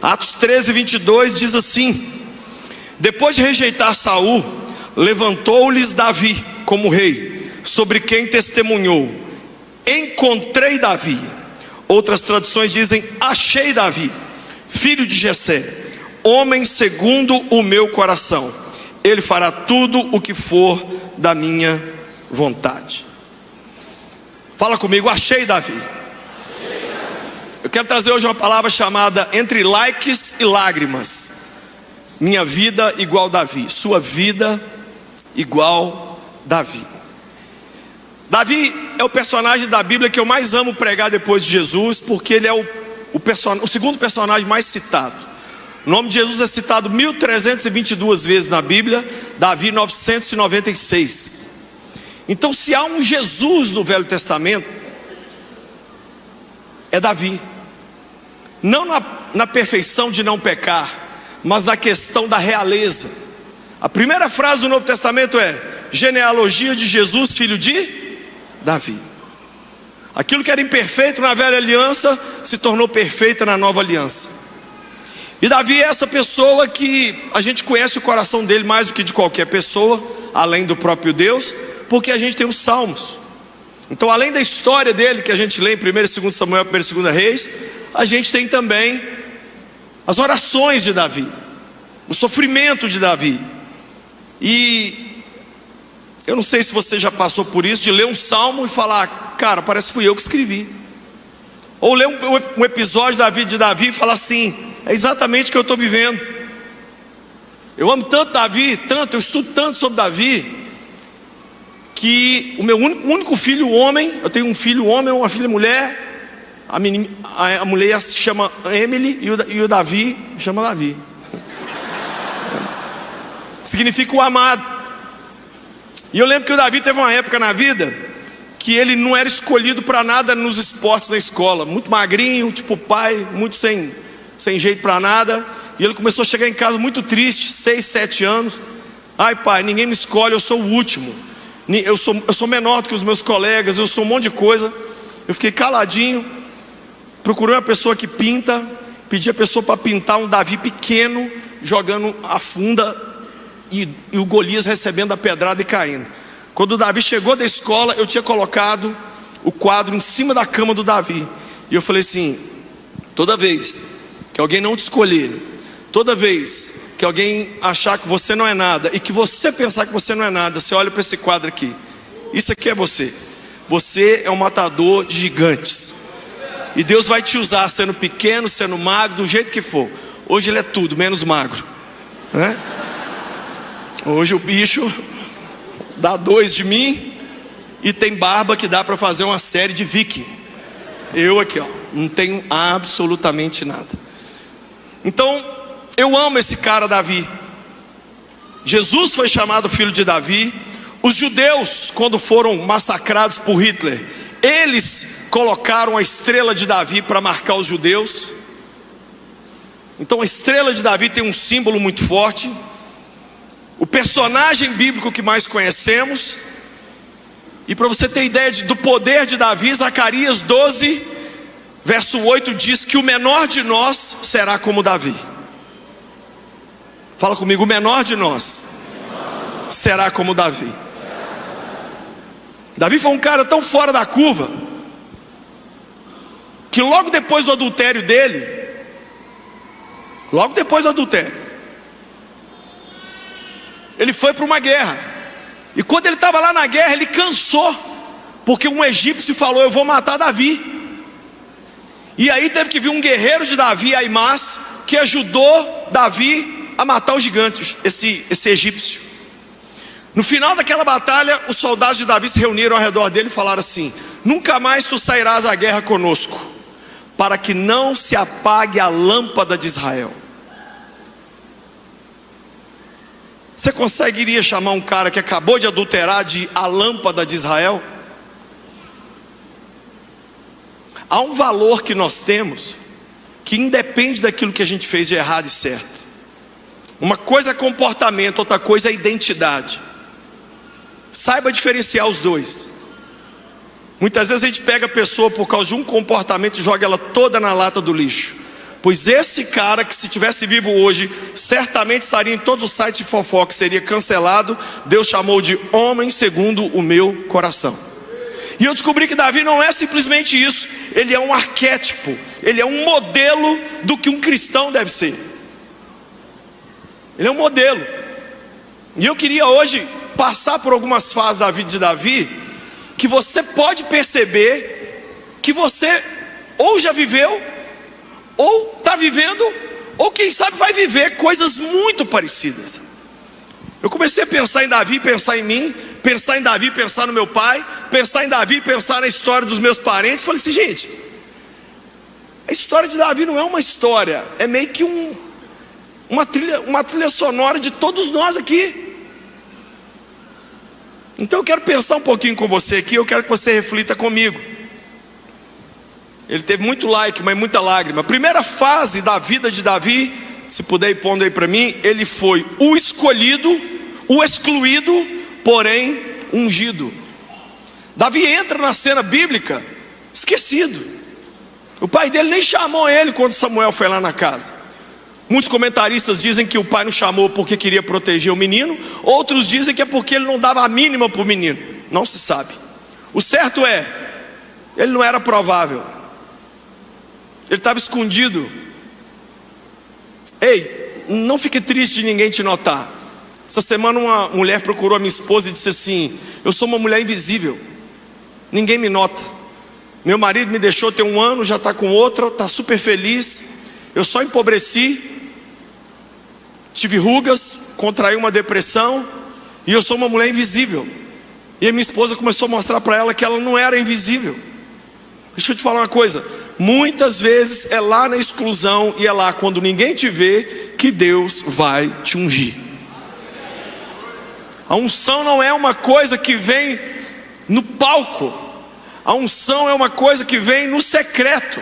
Atos 13, 22 diz assim: depois de rejeitar Saul, levantou-lhes Davi como rei, sobre quem testemunhou: encontrei Davi. Outras traduções dizem: achei Davi, filho de Jessé, homem segundo o meu coração. Ele fará tudo o que for da minha vontade. Fala comigo: achei Davi. Eu quero trazer hoje uma palavra chamada entre likes e lágrimas. Minha vida igual Davi, sua vida igual Davi. Davi é o personagem da Bíblia que eu mais amo pregar depois de Jesus, porque ele é o segundo personagem mais citado. O nome de Jesus é citado 1322 vezes na Bíblia, Davi 996. Então, se há um Jesus no Velho Testamento, é Davi. Não na perfeição de não pecar, mas na questão da realeza. A primeira frase do Novo Testamento é: genealogia de Jesus, filho de Davi. Aquilo que era imperfeito na velha aliança se tornou perfeita na nova aliança. E Davi é essa pessoa que a gente conhece o coração dele mais do que de qualquer pessoa, além do próprio Deus, porque a gente tem os salmos. Então, além da história dele que a gente lê em 1 e 2 Samuel, 1 e 2 Reis, a gente tem também as orações de Davi, o sofrimento de Davi. E eu não sei se você já passou por isso, de ler um salmo e falar: cara, parece que fui eu que escrevi. Ou ler um episódio da vida de Davi e falar assim: é exatamente o que eu estou vivendo. Eu amo tanto Davi, tanto, eu estudo tanto sobre Davi, que o meu único filho homem, eu tenho um filho homem e uma filha mulher. A mulher se chama Emily e o Davi chama Davi. Significa o amado. E eu lembro que o Davi teve uma época na vida que ele não era escolhido para nada nos esportes na escola. Muito magrinho, tipo pai, muito sem jeito para nada. E ele começou a chegar em casa muito triste, 6, 7 anos. Ai pai, ninguém me escolhe, eu sou o último. Eu sou menor do que os meus colegas, eu sou um monte de coisa. Eu fiquei caladinho. Procurei uma pessoa que pinta, pedi a pessoa para pintar um Davi pequeno, jogando a funda, e o Golias recebendo a pedrada e caindo. Quando o Davi chegou da escola, eu tinha colocado o quadro em cima da cama do Davi. E eu falei assim: toda vez que alguém não te escolher, toda vez que alguém achar que você não é nada, e que você pensar que você não é nada, você olha para esse quadro aqui. Isso aqui é você. Você é um matador de gigantes. E Deus vai te usar sendo pequeno, sendo magro, do jeito que for. Hoje ele é tudo menos magro, né? Hoje o bicho dá 2 de mim e tem barba que dá para fazer uma série de Viking. Eu aqui, ó, não tenho absolutamente nada. Então, eu amo esse cara Davi. Jesus foi chamado filho de Davi. Os judeus, quando foram massacrados por Hitler, eles colocaram a estrela de Davi para marcar os judeus. Então a estrela de Davi tem um símbolo muito forte. O personagem bíblico que mais conhecemos. E para você ter ideia do poder de Davi, Zacarias 12, verso 8 diz que o menor de nós será como Davi. Fala comigo: o menor de nós será como Davi. Davi foi um cara tão fora da curva, que logo depois do adultério dele, ele foi para uma guerra. E quando ele estava lá na guerra, ele cansou, porque um egípcio falou: eu vou matar Davi. E aí teve que vir um guerreiro de Davi, Aimás, que ajudou Davi a matar os gigantes, esse egípcio. No final daquela batalha, os soldados de Davi se reuniram ao redor dele e falaram assim: nunca mais tu sairás à guerra conosco, para que não se apague a lâmpada de Israel. Você conseguiria chamar um cara que acabou de adulterar de a lâmpada de Israel? Há um valor que nós temos que independe daquilo que a gente fez de errado e certo. Uma coisa é comportamento, outra coisa é identidade. Saiba diferenciar os dois. Muitas vezes a gente pega a pessoa por causa de um comportamento e joga ela toda na lata do lixo. Pois esse cara, que se tivesse vivo hoje, certamente estaria em todos os sites de fofoca, seria cancelado. Deus chamou de homem segundo o meu coração. E eu descobri que Davi não é simplesmente isso. Ele é um arquétipo, ele é um modelo do que um cristão deve ser. Ele é um modelo. E eu queria hoje passar por algumas fases da vida de Davi, que você pode perceber que você ou já viveu, ou está vivendo, ou quem sabe vai viver coisas muito parecidas. Eu comecei a pensar em Davi, pensar em mim, pensar em Davi, pensar no meu pai, pensar em Davi, pensar na história dos meus parentes. Falei assim, gente, a história de Davi não é uma história, é meio que uma trilha sonora de todos nós aqui. Então eu quero pensar um pouquinho com você aqui, eu quero que você reflita comigo. Ele teve muito like, mas muita lágrima. A primeira fase da vida de Davi, se puder ir pondo aí para mim, ele foi o escolhido, o excluído, porém ungido. Davi entra na cena bíblica esquecido. O pai dele nem chamou ele quando Samuel foi lá na casa. Muitos comentaristas dizem que o pai não chamou porque queria proteger o menino. Outros dizem que é porque ele não dava a mínima para o menino. Não se sabe. O certo é, ele não era provável. Ele estava escondido. Ei, não fique triste de ninguém te notar. Essa semana uma mulher procurou a minha esposa e disse assim: eu sou uma mulher invisível, ninguém me nota. Meu marido me deixou tem 1 ano, já está com outra, está super feliz. Eu só empobreci, tive rugas, contraí uma depressão, e eu sou uma mulher invisível. E a minha esposa começou a mostrar para ela que ela não era invisível. Deixa eu te falar uma coisa, muitas vezes é lá na exclusão e é lá quando ninguém te vê que Deus vai te ungir. A unção não é uma coisa que vem no palco. A unção é uma coisa que vem no secreto.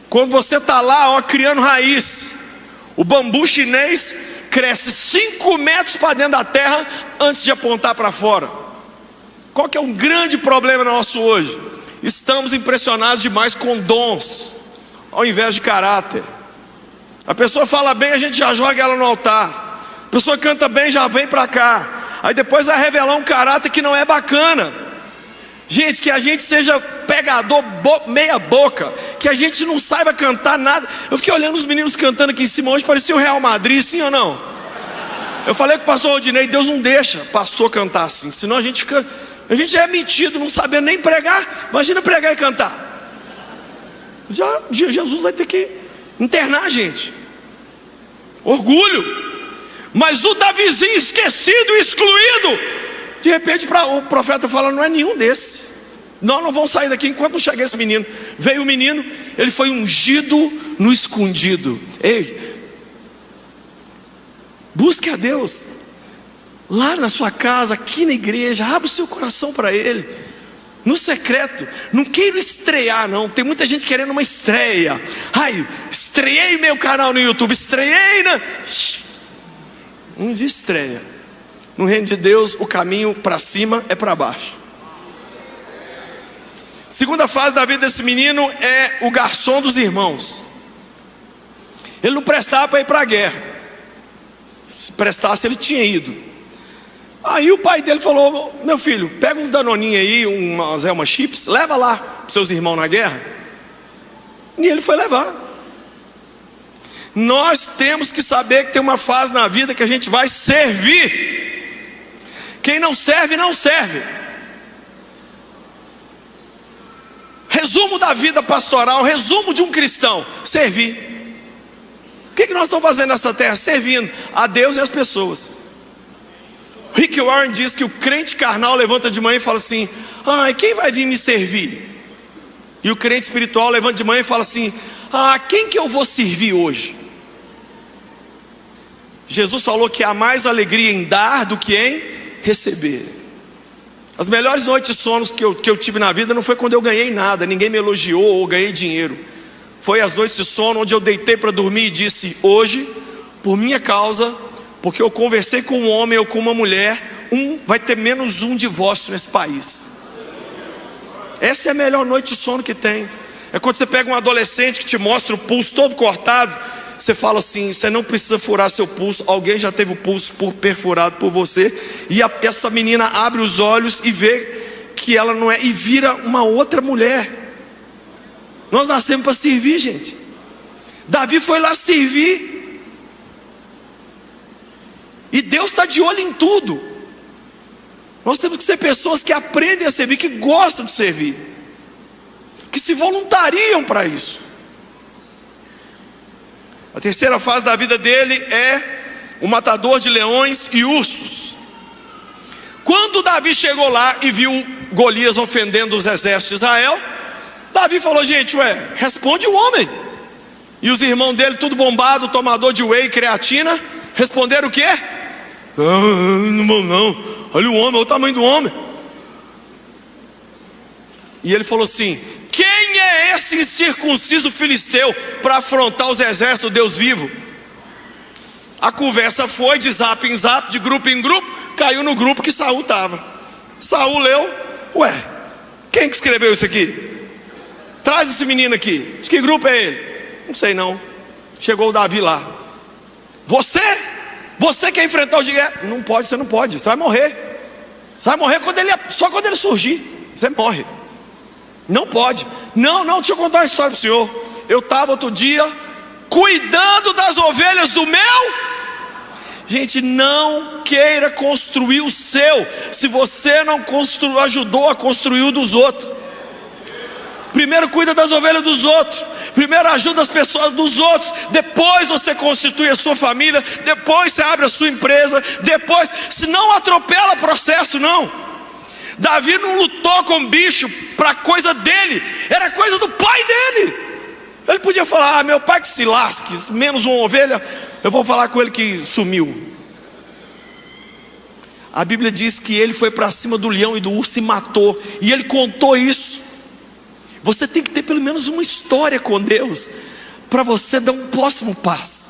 Quando você está lá, ó, criando raiz. O bambu chinês cresce 5 metros para dentro da terra antes de apontar para fora. Qual que é um grande problema nosso hoje? Estamos impressionados demais com dons, ao invés de caráter. A pessoa fala bem, a gente já joga ela no altar. A pessoa canta bem, já vem para cá. Aí depois vai revelar um caráter que não é bacana. Gente, que a gente seja pegador meia boca, que a gente não saiba cantar nada. Eu fiquei olhando os meninos cantando aqui em cima hoje, parecia o Real Madrid, sim ou não? Eu falei com o pastor Rodinei, Deus não deixa pastor cantar assim, senão a gente já é metido, não sabendo nem pregar. Imagina pregar e cantar. Jesus vai ter que internar a gente. Orgulho. Mas o Davizinho esquecido, excluído, de repente o profeta fala, não é nenhum desses. Nós não vamos sair daqui enquanto não chegar esse menino. Veio o menino, ele foi ungido no escondido. Ei, busque a Deus lá na sua casa, aqui na igreja. Abra o seu coração para Ele, no secreto. Não queira estrear não. Tem muita gente querendo uma estreia. Ai, estreiei meu canal no YouTube, estreiei na... Não existe estreia. No reino de Deus, o caminho para cima é para baixo. Segunda fase da vida desse menino é o garçom dos irmãos. Ele não prestava para ir para a guerra. Se prestasse, ele tinha ido. Aí o pai dele falou, meu filho, pega uns danoninhos aí, umas Elma Chips, leva lá para seus irmãos na guerra. E ele foi levar. Nós temos que saber que tem uma fase na vida que a gente vai servir. Quem não serve, não serve. Resumo da vida pastoral, resumo de um cristão: servir. O que nós estamos fazendo nessa terra? Servindo a Deus e as pessoas. Rick Warren diz que o crente carnal levanta de manhã e fala assim: ai, quem vai vir me servir? E o crente espiritual levanta de manhã e fala assim: ah, quem que eu vou servir hoje? Jesus falou que há mais alegria em dar do que em receber. As melhores noites de sono que eu tive na vida não foi quando eu ganhei nada, ninguém me elogiou ou ganhei dinheiro. Foi as noites de sono onde eu deitei para dormir e disse: hoje, por minha causa, porque eu conversei com um homem ou com uma mulher, vai ter menos um divórcio nesse país. Essa é a melhor noite de sono que tem. É quando você pega um adolescente que te mostra o pulso todo cortado, você fala assim: você não precisa furar seu pulso, alguém já teve o pulso perfurado por você. E essa menina abre os olhos e vê que ela não é, e vira uma outra mulher. Nós nascemos para servir, gente. Davi foi lá servir, e Deus está de olho em tudo. Nós temos que ser pessoas que aprendem a servir, que gostam de servir, que se voluntariam para isso. A terceira fase da vida dele é o matador de leões e ursos. Quando Davi chegou lá e viu Golias ofendendo os exércitos de Israel, Davi falou: gente, responde o homem. E os irmãos dele, tudo bombado, tomador de whey, creatina, responderam o quê? Não, olha o homem, olha o tamanho do homem. E ele falou assim: quem é esse incircunciso filisteu para afrontar os exércitos do Deus vivo? A conversa foi de zap em zap, de grupo em grupo, caiu no grupo que Saul estava. Saul leu: quem que escreveu isso aqui? Traz esse menino aqui. De que grupo é ele? Não sei não. Chegou o Davi lá: você quer enfrentar o gigante? Não pode, você não pode, você vai morrer. Você vai morrer só quando ele surgir. Você morre. Não pode. Não, deixa eu contar uma história para o senhor. Eu estava outro dia cuidando das ovelhas do meu. Gente, não queira construir o seu se você não ajudou a construir o dos outros. Primeiro cuida das ovelhas dos outros, primeiro ajuda as pessoas dos outros, depois você constitui a sua família, depois você abre a sua empresa, depois, se não atropela o processo, não. Davi não lutou com bicho para coisa dele, era coisa do pai dele. Ele podia falar: meu pai que se lasque, menos uma ovelha, eu vou falar com ele que sumiu. A Bíblia diz que ele foi para cima do leão e do urso e matou, e ele contou isso. Você tem que ter pelo menos uma história com Deus para você dar um próximo passo.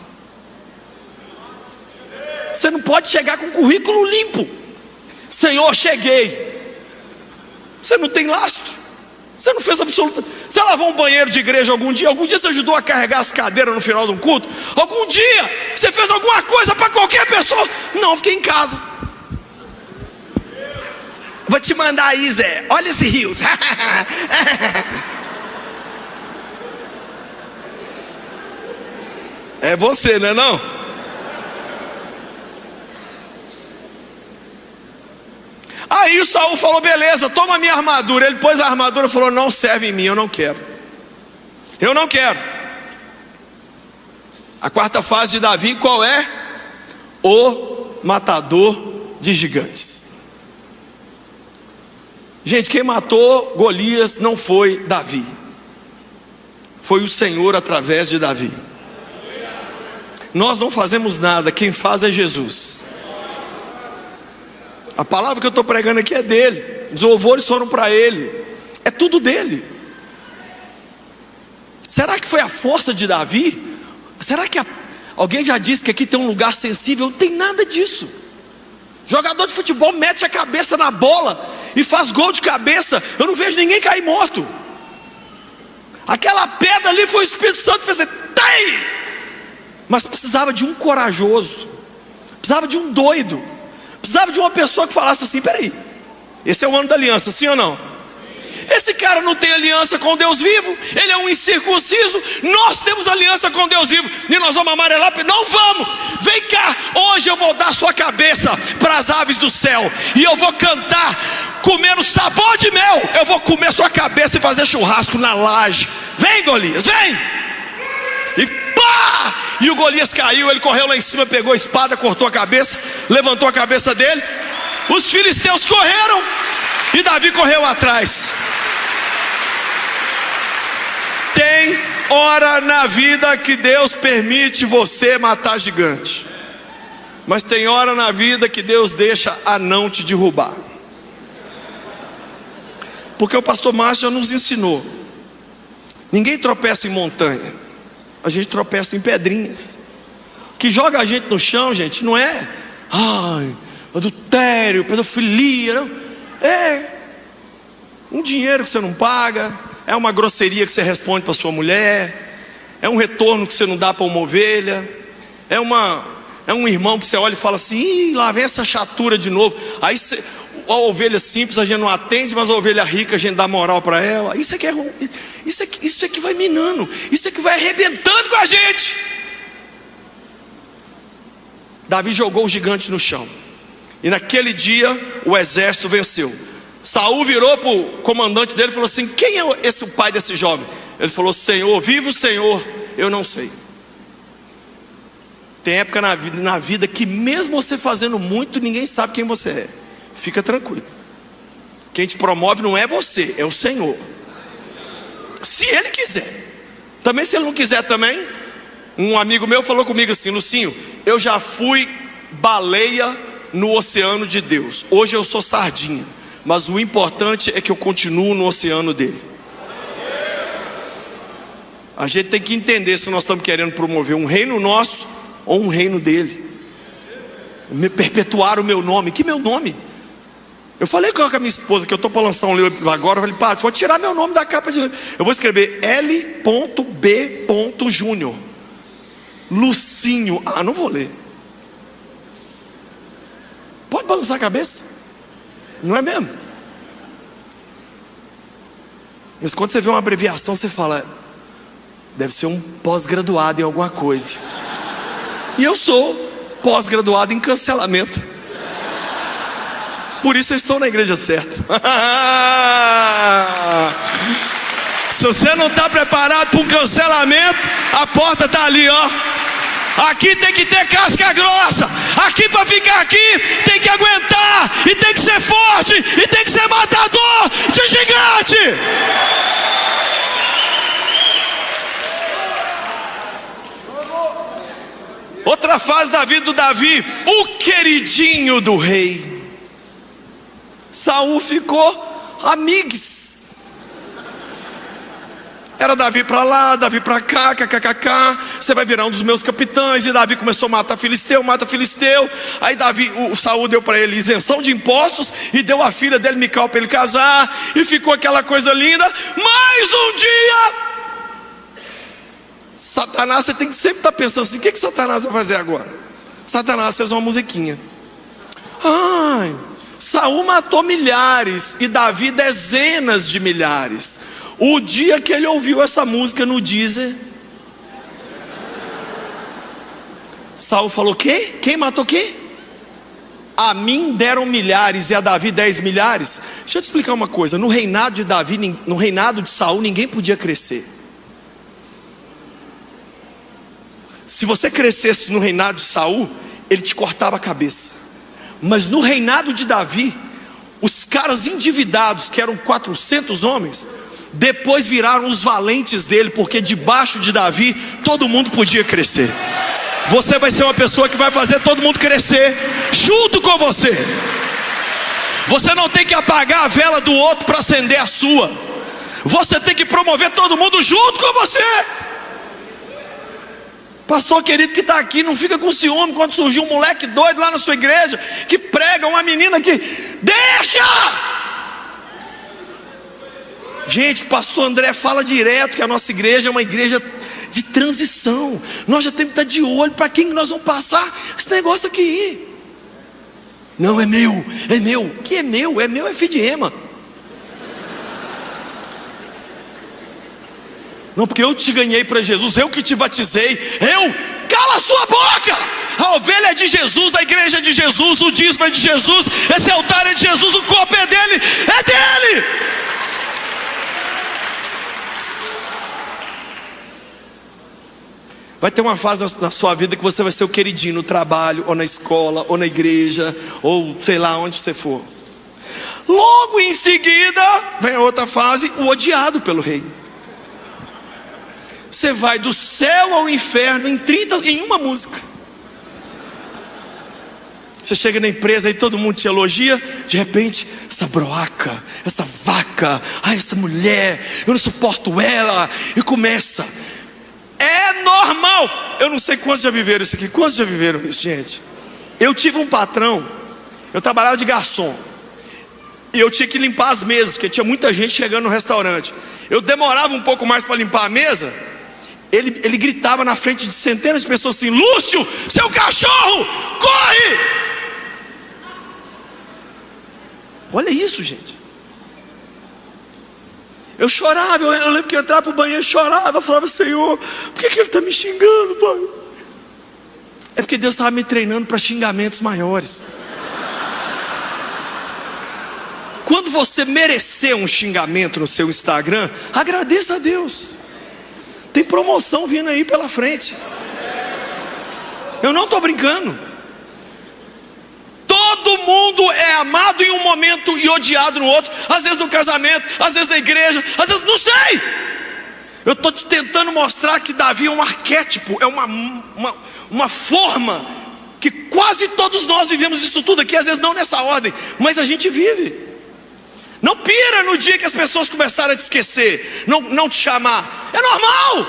Você não pode chegar com o currículo limpo: Senhor, cheguei. Você não tem lastro, você não fez absoluta. Você lavou um banheiro de igreja algum dia você ajudou a carregar as cadeiras no final de um culto? Algum dia você fez alguma coisa para qualquer pessoa? Não, fiquei em casa. Vou te mandar aí, Zé, olha esse rio. É você, não é não? Aí o Saul falou: beleza, toma a minha armadura. Ele pôs a armadura e falou: não serve em mim, eu não quero. Eu não quero. A quarta fase de Davi qual é? O matador de gigantes. Gente, quem matou Golias não foi Davi, foi o Senhor através de Davi. Nós não fazemos nada, quem faz é Jesus. A palavra que eu estou pregando aqui é dele, os louvores foram para ele, é tudo dele. Será que foi a força de Davi? Será que alguém já disse que aqui tem um lugar sensível? Não tem nada disso. Jogador de futebol mete a cabeça na bola e faz gol de cabeça, eu não vejo ninguém cair morto. Aquela pedra ali foi o Espírito Santo que fez assim, tem! Mas precisava de um corajoso, precisava de um doido, precisava de uma pessoa que falasse assim: peraí, esse é o ano da aliança, sim ou não? Esse cara não tem aliança com Deus vivo, ele é um incircunciso. Nós temos aliança com Deus vivo e nós vamos amarelar. Não vamos, vem cá, hoje eu vou dar sua cabeça para as aves do céu, e eu vou cantar comendo sabor de mel. Eu vou comer sua cabeça e fazer churrasco na laje. Vem, Golias, vem! E pá! E o Golias caiu, ele correu lá em cima, pegou a espada, cortou a cabeça, levantou a cabeça dele. Os filisteus correram e Davi correu atrás. Tem hora na vida que Deus permite você matar gigante, mas tem hora na vida que Deus deixa a não te derrubar. Porque o pastor Márcio já nos ensinou: ninguém tropeça em montanha, a gente tropeça em pedrinhas. O que joga a gente no chão, gente, não é adultério, pedofilia, não. É um dinheiro que você não paga, É uma grosseria que você responde para sua mulher, é um retorno que você não dá para uma ovelha, é um irmão que você olha e fala assim: ih, lá vem essa chatura de novo. Aí a ovelha simples a gente não atende, mas a ovelha rica a gente dá moral para ela. Isso é que é ruim. Isso é que vai minando, isso é que vai arrebentando com a gente. Davi jogou o gigante no chão, e naquele dia o exército venceu. Saul virou para o comandante dele e falou assim: quem é o pai desse jovem? Ele falou: Senhor, viva o Senhor, eu não sei. Tem época na vida que mesmo você fazendo muito, ninguém sabe quem você é. Fica tranquilo. Quem te promove não é você, é o Senhor. Se Ele quiser. Também se Ele não quiser também. Um amigo meu falou comigo assim: Lucinho, eu já fui baleia no oceano de Deus. Hoje eu sou sardinha, mas o importante é que eu continuo no oceano dele. A gente tem que entender se nós estamos querendo promover um reino nosso ou um reino dele. Perpetuar o meu nome. Que meu nome? Eu falei com a minha esposa que eu estou para lançar um livro agora. Eu falei: pá, vou tirar meu nome da capa de livro. Eu vou escrever L.B. Júnior Lucinho. Ah, não vou ler. Pode balançar a cabeça? Não é mesmo? Mas quando você vê uma abreviação, você fala: deve ser um pós-graduado em alguma coisa. E eu sou pós-graduado em cancelamento. Por isso eu estou na igreja certa. Se você não está preparado para um cancelamento, a porta está ali, ó. Aqui tem que ter casca grossa. Aqui, para ficar aqui, tem que aguentar. E tem que ser forte. E tem que ser matador de gigante. Outra fase da vida do Davi: o queridinho do rei. Saul ficou amigos. Era Davi para lá, Davi para cá, kkkk. Você vai virar um dos meus capitães. E Davi começou a matar filisteu, mata filisteu. Aí o Saul deu para ele isenção de impostos e deu a filha dele, Mical, para ele casar. E ficou aquela coisa linda. Mas um dia, Satanás, você tem que sempre estar pensando assim: o que Satanás vai fazer agora? Satanás fez uma musiquinha. Ai, Saul matou milhares e Davi dezenas de milhares. O dia que ele ouviu essa música no Deezer, Saul falou: quê? Quem matou quê? A mim deram milhares e a Davi 10 milhares. Deixa eu te explicar uma coisa. No reinado de Davi, no reinado de Saul, ninguém podia crescer. Se você crescesse no reinado de Saul, ele te cortava a cabeça. Mas no reinado de Davi, os caras endividados, que eram 400 homens, depois viraram os valentes dele, porque debaixo de Davi todo mundo podia crescer. Você vai ser uma pessoa que vai fazer todo mundo crescer junto com você. Você não tem que apagar a vela do outro para acender a sua. Você tem que promover todo mundo junto com você. Pastor querido que está aqui, não fica com ciúme quando surgiu um moleque doido lá na sua igreja, que prega, uma menina que deixa. Gente, pastor André fala direto que a nossa igreja é uma igreja de transição. Nós já temos que estar de olho para quem nós vamos passar esse negócio aqui. Não, é meu. Que é meu? É meu, é filho de Ema. Não, porque eu te ganhei para Jesus, eu que te batizei. Cala a sua boca. A ovelha é de Jesus, a igreja é de Jesus, o dízimo é de Jesus, esse altar é de Jesus, o corpo é dele, é dele. Vai ter uma fase na sua vida que você vai ser o queridinho no trabalho, ou na escola, ou na igreja, ou sei lá onde você for. Logo em seguida vem a outra fase, o odiado pelo rei. Você vai do céu ao inferno em uma música. Você chega na empresa e todo mundo te elogia. De repente, essa broaca, essa vaca, essa mulher, eu não suporto ela. E começa. É normal. Eu não sei quantos já viveram isso aqui. Quantos já viveram isso, gente? Eu tive um patrão. Eu trabalhava de garçom. E eu tinha que limpar as mesas, porque tinha muita gente chegando no restaurante. eu demorava um pouco mais para limpar a mesa, ele gritava na frente de centenas de pessoas assim: Lúcio, seu cachorro, corre! Olha isso, gente. Eu chorava, eu lembro que eu entrava para o banheiro e chorava, eu falava: Senhor, por que ele está me xingando, Pai? É porque Deus estava me treinando para xingamentos maiores. Quando você merecer um xingamento no seu Instagram, agradeça a Deus. Tem promoção vindo aí pela frente. Eu não estou brincando. Todo mundo é amado em um momento e odiado no outro. Às vezes no casamento, às vezes na igreja, às vezes não sei. Eu estou te tentando mostrar que Davi é um arquétipo, é uma forma que quase todos nós vivemos isso tudo aqui. Às vezes não nessa ordem, mas a gente vive. Não pira no dia que as pessoas começaram a te esquecer, não te chamar. É normal.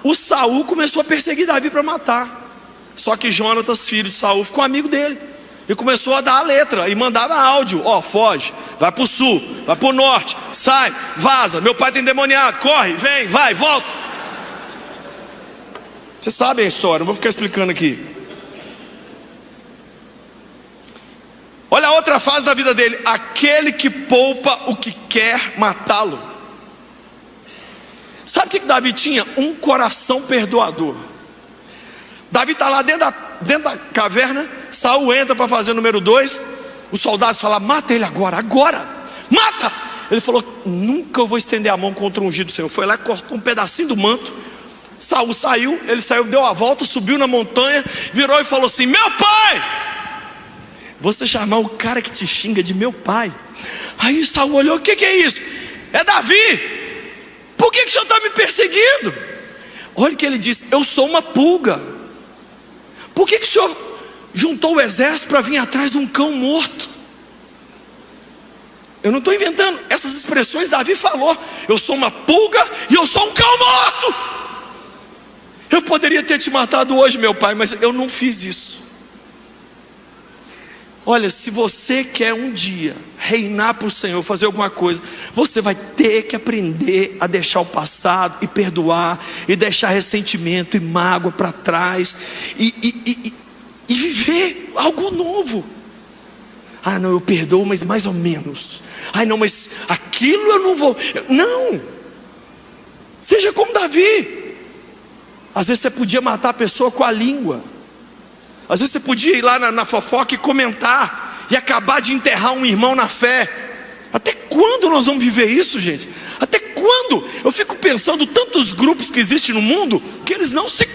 O Saul começou a perseguir Davi para matar. Só que Jonatas, filho de Saul, ficou amigo dele e começou a dar a letra e mandava áudio: ó, foge, vai para o sul, vai para o norte, sai, vaza, meu pai tem endemoniado, corre, vem, vai, volta. Vocês sabem a história, não vou ficar explicando aqui. Olha a outra fase da vida dele: aquele que poupa o que quer matá-lo. Sabe o que Davi tinha? Um coração perdoador. Davi está lá dentro da caverna. Saul entra para fazer o número 2. Os soldados falam: mata ele agora, mata. Ele falou: nunca eu vou estender a mão contra o ungido do Senhor. Foi lá e cortou um pedacinho do manto. Saul saiu, deu a volta, subiu na montanha, virou e falou assim: meu pai! Você chamar o cara que te xinga de meu pai? Aí Saul olhou: o que é isso? É Davi. Por que o senhor está me perseguindo? Olha o que ele disse: eu sou uma pulga. Por que o senhor juntou o exército para vir atrás de um cão morto? Eu não estou inventando, essas expressões Davi falou: eu sou uma pulga e eu sou um cão morto. Eu poderia ter te matado hoje, meu pai, mas eu não fiz isso. Olha, se você quer um dia reinar para o Senhor, fazer alguma coisa, você vai ter que aprender a deixar o passado e perdoar, e deixar ressentimento e mágoa para trás, e viver algo novo. Ah, não, eu perdoo, mas mais ou menos. Ah, não, mas aquilo eu não vou. Não. Seja como Davi. Às vezes você podia matar a pessoa com a língua. Às vezes você podia ir lá na fofoca e comentar, e acabar de enterrar um irmão na fé. Até quando nós vamos viver isso, gente? Até quando? Eu fico pensando tantos grupos que existem no mundo, que eles não se,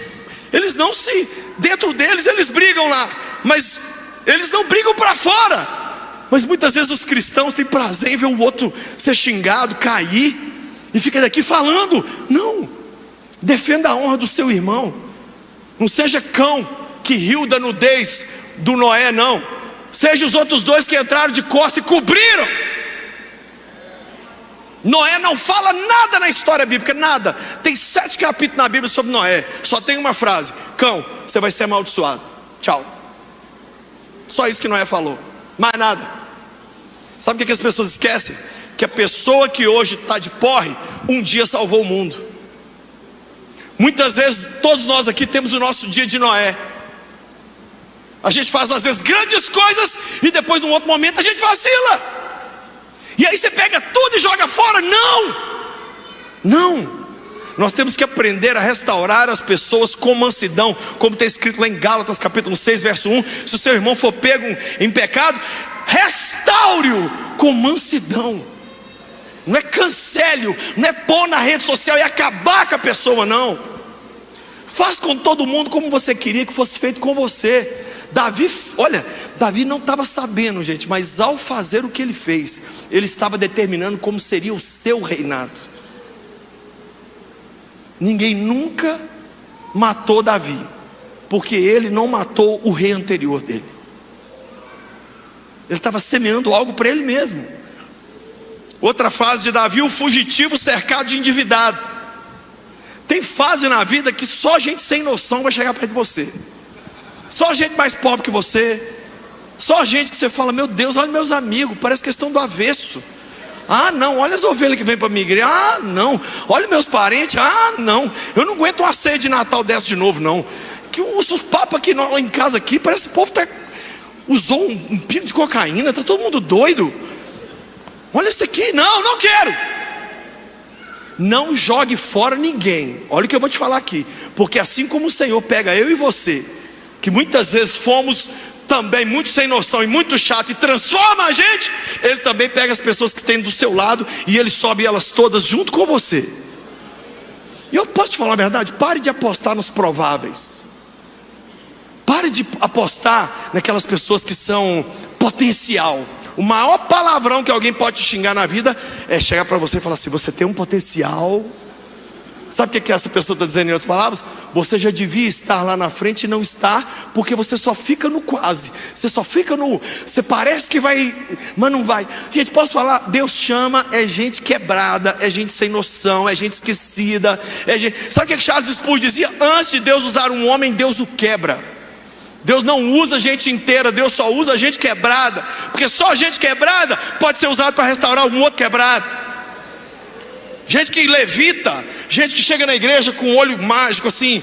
dentro deles eles brigam lá, mas eles não brigam para fora. Mas muitas vezes os cristãos têm prazer em ver o outro ser xingado, cair, e fica daqui falando. Não, defenda a honra do seu irmão. Não seja cão que riu da nudez do Noé, não. Seja os outros dois que entraram de costas e cobriram. Noé não fala nada na história bíblica, nada. Tem 7 capítulos na Bíblia sobre Noé. Só tem uma frase: cão, você vai ser amaldiçoado, tchau. Só isso que Noé falou, mais nada. Sabe o que as pessoas esquecem? Que a pessoa que hoje está de porre, um dia salvou o mundo. Muitas vezes todos nós aqui temos o nosso dia de Noé. A gente faz às vezes grandes coisas, e depois num outro momento a gente vacila. E aí você pega tudo e joga fora. Não. Nós temos que aprender a restaurar as pessoas com mansidão, como está escrito lá em Gálatas capítulo 6 verso 1. Se o seu irmão for pego em pecado, restaure-o com mansidão. Não é cancele-o, não é pôr na rede social e acabar com a pessoa, não. Faz com todo mundo como você queria que fosse feito com você. Davi não estava sabendo, gente, mas ao fazer o que ele fez, ele estava determinando como seria o seu reinado. Ninguém nunca matou Davi, porque ele não matou o rei anterior dele. Ele estava semeando algo para ele mesmo. Outra fase de Davi: o fugitivo cercado de endividado. Tem fase na vida que só gente sem noção vai chegar perto de você. Só gente mais pobre que você. Só gente que você fala: meu Deus, olha meus amigos, parece questão do avesso. Ah, não, olha as ovelhas que vêm para a minha igreja. Ah, não, olha meus parentes. Ah, não, eu não aguento uma ceia de Natal dessa de novo, não. Que os papos aqui lá em casa aqui, parece que o povo usou um pingo de cocaína, está todo mundo doido. Olha isso aqui, não quero. Não jogue fora ninguém. Olha o que eu vou te falar aqui. Porque assim como o Senhor pega eu e você, que muitas vezes fomos também muito sem noção e muito chato, e transforma a gente, Ele também pega as pessoas que tem do seu lado e Ele sobe elas todas junto com você. E eu posso te falar a verdade? Pare de apostar nos prováveis. Pare de apostar naquelas pessoas que são potencial. O maior palavrão que alguém pode te xingar na vida é chegar para você e falar assim: você tem um potencial. Sabe o que essa pessoa está dizendo em outras palavras? Você já devia estar lá na frente e não está, porque você só fica no quase. Você só fica no... Você parece que vai, mas não vai. Gente, posso falar? Deus chama gente quebrada, gente sem noção, gente esquecida, Sabe o que Charles Spurgeon dizia? Antes de Deus usar um homem, Deus o quebra. Deus não usa gente inteira, Deus só usa gente quebrada. Porque só gente quebrada pode ser usada para restaurar um outro quebrado. Gente que levita, gente que chega na igreja com o olho mágico assim: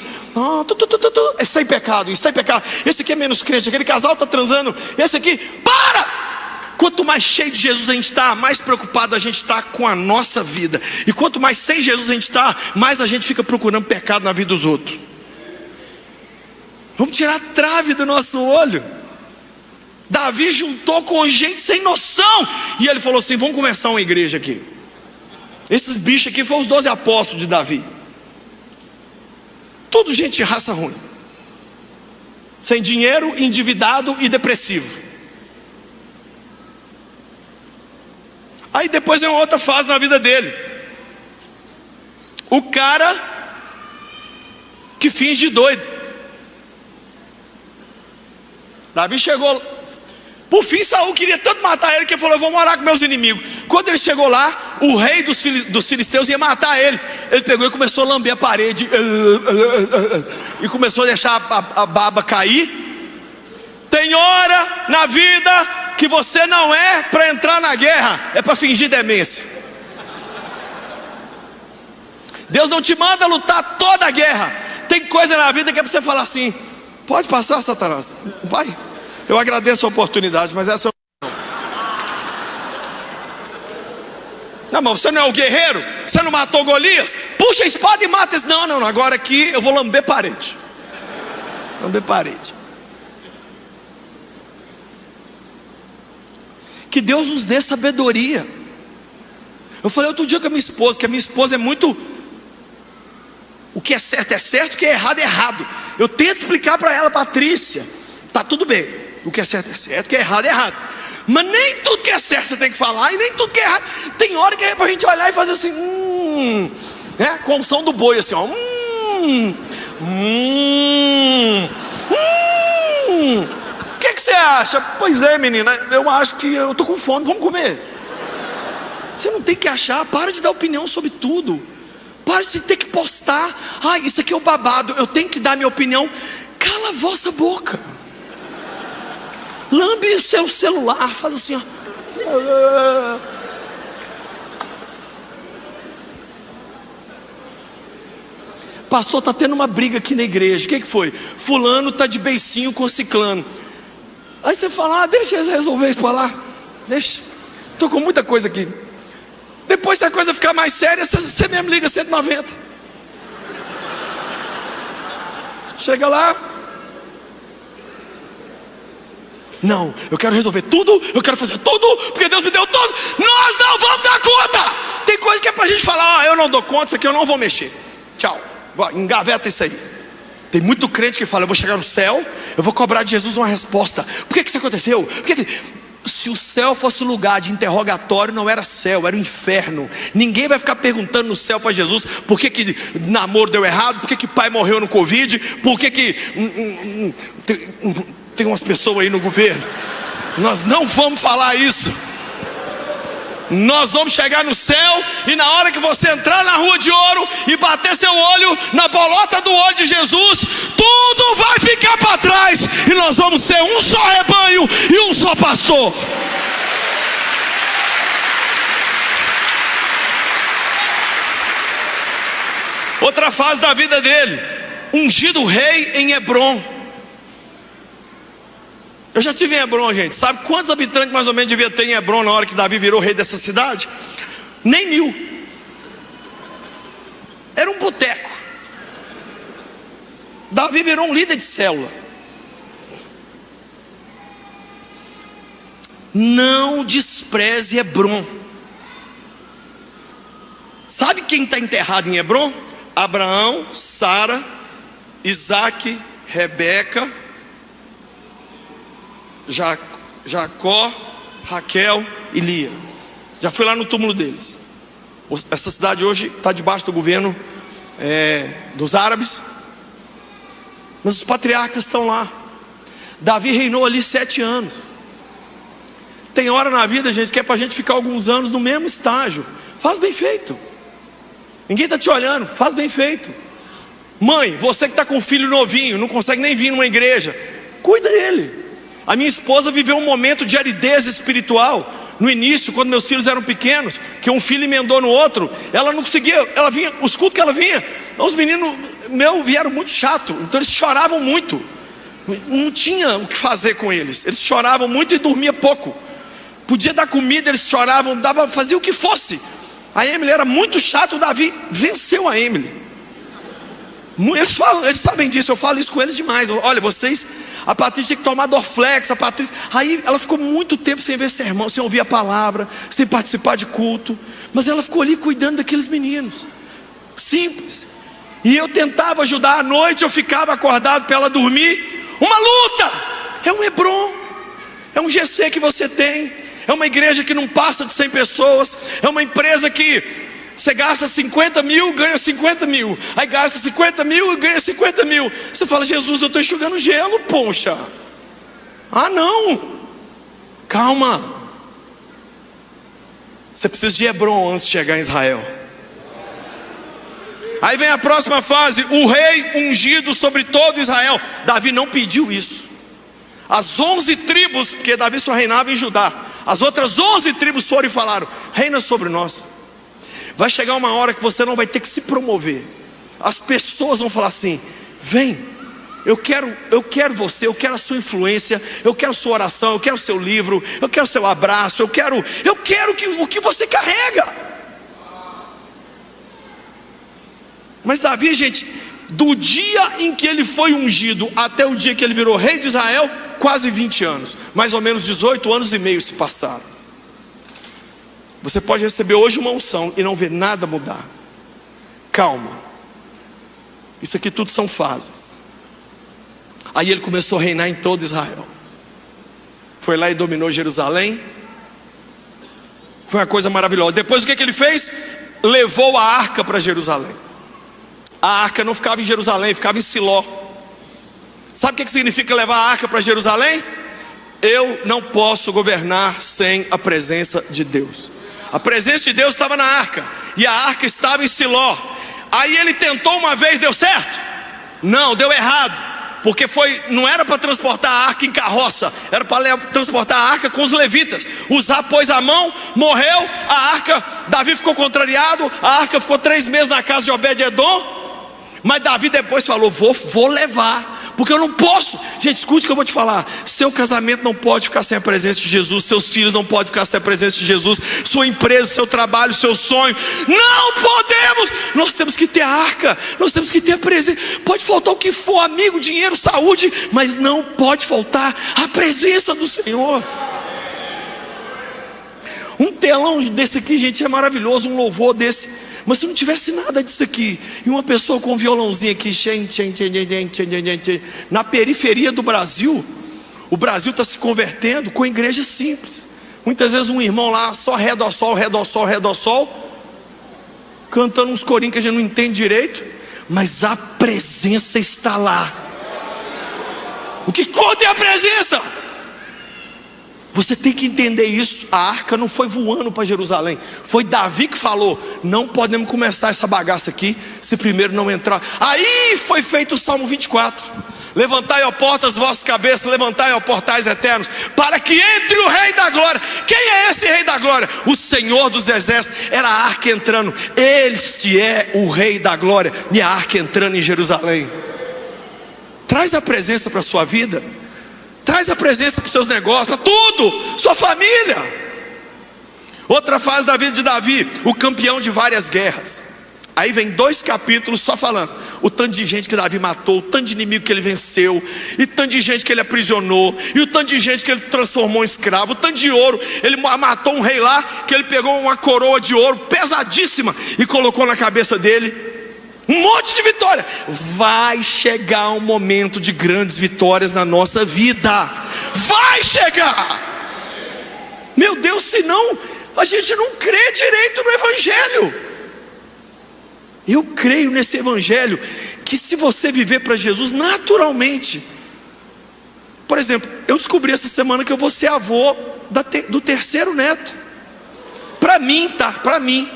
esse está em pecado, isso está em pecado, esse aqui é menos crente, aquele casal está transando, esse aqui, para! Quanto mais cheio de Jesus a gente está, mais preocupado a gente está com a nossa vida. E quanto mais sem Jesus a gente está, mais a gente fica procurando pecado na vida dos outros. Vamos tirar a trave do nosso olho. Davi juntou com gente sem noção, e ele falou assim: vamos começar uma igreja aqui. Esses bichos aqui foram os 12 apóstolos de Davi. Tudo gente de raça ruim, sem dinheiro, endividado e depressivo. Aí depois vem uma outra fase na vida dele. O cara que finge de doido. Davi chegou. Por fim, Saul queria tanto matar ele que ele falou: eu vou morar com meus inimigos. Quando ele chegou lá, o rei dos filisteus ia matar ele. Ele pegou e começou a lamber a parede, e começou a deixar a baba cair. Tem hora na vida que você não é para entrar na guerra, é para fingir demência. Deus não te manda lutar toda a guerra. Tem coisa na vida que é para você falar assim: pode passar, Satanás, vai. Eu agradeço a oportunidade, mas essa é não, mas você não é o guerreiro? Você não matou Golias? Puxa a espada e mata esse. Não, agora aqui eu vou lamber parede. Lamber parede. Que Deus nos dê sabedoria. Eu falei outro dia com a minha esposa, que a minha esposa é muito... O que é certo, o que é errado. Eu tento explicar para ela: Patrícia, tá tudo bem. O que é certo, o que é errado. Mas nem tudo que é certo você tem que falar, e nem tudo que é errado. Tem hora que é pra gente olhar e fazer assim, né? Com o som do boi, assim, ó. O que você acha? Pois é, menina, eu acho que eu tô com fome, vamos comer. Você não tem que achar, para de dar opinião sobre tudo. Para de ter que postar: isso aqui é o babado, eu tenho que dar minha opinião. Cala a vossa boca. Lambe o seu celular, faz assim, ó. Pastor, está tendo uma briga aqui na igreja. O que foi? Fulano está de beicinho com ciclano. Aí você fala: deixa eles resolver isso para lá. Deixa, estou com muita coisa aqui. Depois, se a coisa ficar mais séria, você mesmo liga 190. Chega lá: não, eu quero resolver tudo, eu quero fazer tudo, porque Deus me deu tudo. Nós não vamos dar conta. Tem coisa que é pra gente falar: eu não dou conta, isso aqui eu não vou mexer. Tchau, engaveta isso aí. Tem muito crente que fala: eu vou chegar no céu, eu vou cobrar de Jesus uma resposta. Por que isso aconteceu? Se o céu fosse lugar de interrogatório, não era céu, era o inferno. Ninguém vai ficar perguntando no céu para Jesus: por que namoro deu errado? Por que pai morreu no Covid? Por que tem umas pessoas aí no governo? Nós não vamos falar isso. Nós vamos chegar no céu, e na hora que você entrar na rua de ouro e bater seu olho na bolota do olho de Jesus, tudo vai ficar para trás, e nós vamos ser um só rebanho e um só pastor. Outra fase da vida dele, ungido rei em Hebrom. Eu já estive em Hebrom, gente. Sabe quantos habitantes mais ou menos devia ter em Hebrom na hora que Davi virou rei dessa cidade? Nem 1000. Era um boteco. Davi virou um líder de célula. Não despreze Hebrom. Sabe quem está enterrado em Hebrom? Abraão, Sara, Isaac, Rebeca, Jacó, Raquel e Lia. Já fui lá no túmulo deles. Essa cidade hoje está debaixo do governo dos árabes, mas os patriarcas estão lá. Davi reinou ali 7 anos. Tem hora na vida, gente, que é para a gente ficar alguns anos no mesmo estágio. Faz bem feito. Ninguém está te olhando, faz bem feito. Mãe, você que está com um filho novinho, não consegue nem vir numa igreja, cuida dele. A minha esposa viveu um momento de aridez espiritual no início, quando meus filhos eram pequenos, que um filho emendou no outro. Ela não conseguia, ela vinha, os cultos que ela vinha, os meninos meus vieram muito chato, então eles choravam muito. Não tinha o que fazer com eles. Eles choravam muito e dormia pouco. Podia dar comida, eles choravam, fazia o que fosse. A Emily era muito chata, o Davi venceu a Emily. Eles sabem disso, eu falo isso com eles demais. Olha, vocês, a Patrícia tem que tomar Dorflex, a Patrícia. Aí ela ficou muito tempo sem ver sermão, sem ouvir a palavra, sem participar de culto. Mas ela ficou ali cuidando daqueles meninos. Simples. E eu tentava ajudar à noite, eu ficava acordado para ela dormir. Uma luta! É um Hebrom, é um GC que você tem, é uma igreja que não passa de 100 pessoas, é uma empresa que você gasta 50 mil, ganha 50 mil, aí gasta 50 mil e ganha 50 mil. Você fala, Jesus, eu estou enxugando gelo, poxa. Ah não, calma. Você precisa de Hebrom antes de chegar em Israel. Aí vem a próxima fase, o rei ungido sobre todo Israel. Davi não pediu isso. As 11 tribos, porque Davi só reinava em Judá, as outras 11 tribos foram e falaram, reina sobre nós. Vai chegar uma hora que você não vai ter que se promover. As pessoas vão falar assim, vem, eu quero você, eu quero a sua influência, eu quero a sua oração, eu quero o seu livro, eu quero o seu abraço, eu quero o que você carrega. Mas Davi, gente, do dia em que ele foi ungido até o dia que ele virou rei de Israel, quase 20 anos, mais ou menos 18 anos e meio se passaram. Você pode receber hoje uma unção e não ver nada mudar. Calma. Isso aqui tudo são fases. Aí ele começou a reinar em todo Israel. Foi lá e dominou Jerusalém. Foi uma coisa maravilhosa. Depois o que ele fez? Levou a arca para Jerusalém. A arca não ficava em Jerusalém, ficava em Siló. Sabe o que significa levar a arca para Jerusalém? Eu não posso governar sem a presença de Deus. A presença de Deus estava na arca, e a arca estava em Siló. Aí ele tentou uma vez, deu certo? Não, deu errado. Porque não era para transportar a arca em carroça, era para transportar a arca com os levitas. Uzá pôs a mão, morreu, a arca, Davi ficou contrariado, a arca ficou 3 meses na casa de Obed-edom. Mas Davi depois falou, vou levar, porque eu não posso. Gente, escute o que eu vou te falar. Seu casamento não pode ficar sem a presença de Jesus. Seus filhos não podem ficar sem a presença de Jesus. Sua empresa, seu trabalho, seu sonho. Não podemos. Nós temos que ter a arca. Nós temos que ter a presença. Pode faltar o que for, amigo, dinheiro, saúde, mas não pode faltar a presença do Senhor. Um telão desse aqui, gente, é maravilhoso. Um louvor desse. Mas se não tivesse nada disso aqui, e uma pessoa com um violãozinho aqui, na periferia do Brasil, o Brasil está se convertendo com igreja simples. Muitas vezes um irmão lá, só ré, dó, sol, ré, dó, sol, ré, dó, sol, cantando uns corinhos que a gente não entende direito, mas a presença está lá. O que conta é a presença. Você tem que entender isso. A arca não foi voando para Jerusalém. Foi Davi que falou, não podemos começar essa bagaça aqui se primeiro não entrar. Aí foi feito o Salmo 24. levantai, ó portas, vossas cabeças, levantai, ó portais eternos, para que entre o Rei da Glória. Quem é esse Rei da Glória? O Senhor dos Exércitos. Era a arca entrando. Este é o Rei da Glória, e a arca entrando em Jerusalém. Traz a presença para a sua vida, traz a presença para os seus negócios, para tudo, sua família. Outra fase da vida de Davi, o campeão de várias guerras. Aí vem 2 capítulos só falando o tanto de gente que Davi matou, o tanto de inimigo que ele venceu, e o tanto de gente que ele aprisionou, e o tanto de gente que ele transformou em escravo, o tanto de ouro. Ele matou um rei lá, que ele pegou uma coroa de ouro pesadíssima e colocou na cabeça dele. Um monte de vitória. Vai chegar um momento de grandes vitórias na nossa vida. Vai chegar. Meu Deus, senão a gente não crê direito no Evangelho. Eu creio nesse Evangelho, que se você viver para Jesus naturalmente. Por exemplo, eu descobri essa semana que eu vou ser avô do 3º neto. Para mim, tá? Para mim.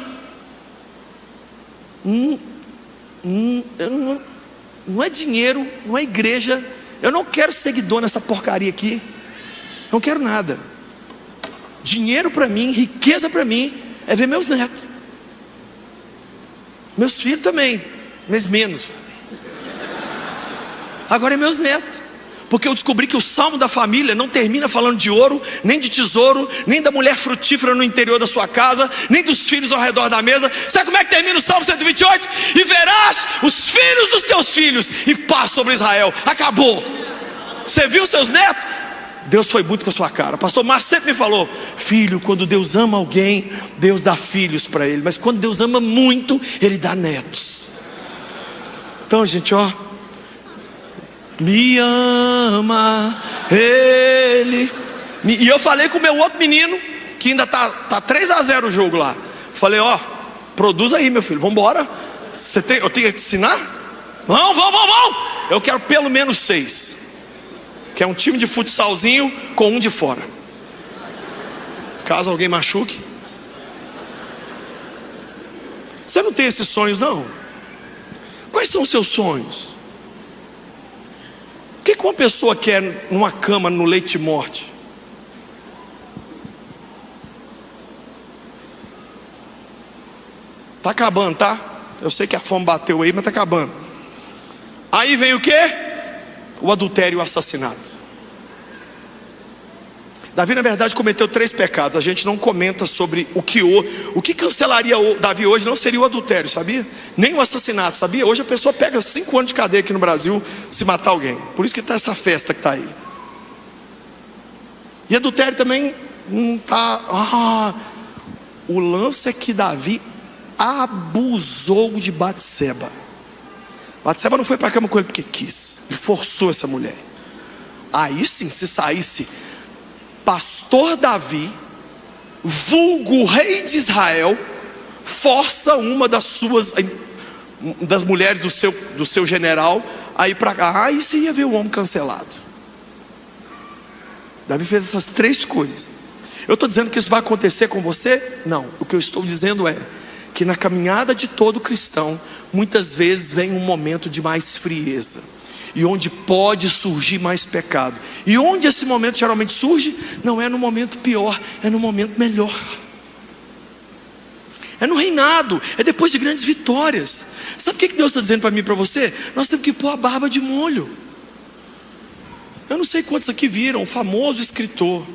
Não é dinheiro, não é igreja. Eu não quero seguidor nessa porcaria aqui. Não quero nada. Dinheiro para mim, riqueza para mim, é ver meus netos. Meus filhos também, mas menos. Agora é meus netos. Porque eu descobri que o salmo da família não termina falando de ouro, nem de tesouro, nem da mulher frutífera no interior da sua casa, nem dos filhos ao redor da mesa. Sabe como é que termina o salmo 128? E verás os filhos dos teus filhos, e paz sobre Israel. Acabou. Você viu seus netos? Deus foi muito com a sua cara. Pastor Márcio sempre me falou: filho, quando Deus ama alguém, Deus dá filhos para ele. Mas quando Deus ama muito, Ele dá netos. Então, gente, ó, me ama Ele. E eu falei com o meu outro menino, que ainda tá 3-0 o jogo lá. Falei: ó, produz aí, meu filho, vamos embora. Eu tenho que te ensinar? Vamos. Eu quero pelo menos 6. Que é um time de futsalzinho com um de fora. Caso alguém machuque. Você não tem esses sonhos, não? Quais são os seus sonhos? O que uma pessoa quer numa cama, no leite de morte? Está acabando, tá? Eu sei que a fome bateu aí, mas está acabando. Aí vem o quê? O adultério e o assassinato. Davi, na verdade, cometeu 3 pecados. A gente não comenta sobre o que cancelaria Davi hoje. Não seria o adultério, sabia? Nem o assassinato, sabia? Hoje a pessoa pega 5 anos de cadeia aqui no Brasil se matar alguém. Por isso que está essa festa que está aí. E adultério também não está. O lance é que Davi abusou de Batseba. Batseba não foi para a cama com ele porque quis. Ele forçou essa mulher. Aí sim, se saísse pastor Davi, vulgo rei de Israel, força uma das mulheres do seu general a ir para cá. Aí você ia ver o homem cancelado. Davi fez essas 3 coisas. Eu estou dizendo que isso vai acontecer com você? Não. O que eu estou dizendo é que na caminhada de todo cristão, muitas vezes vem um momento de mais frieza, e onde pode surgir mais pecado. E onde esse momento geralmente surge? Não é no momento pior, é no momento melhor. É no reinado, é depois de grandes vitórias. Sabe o que Deus está dizendo para mim e para você? Nós temos que pôr a barba de molho. Eu não sei quantos aqui viram o famoso escritor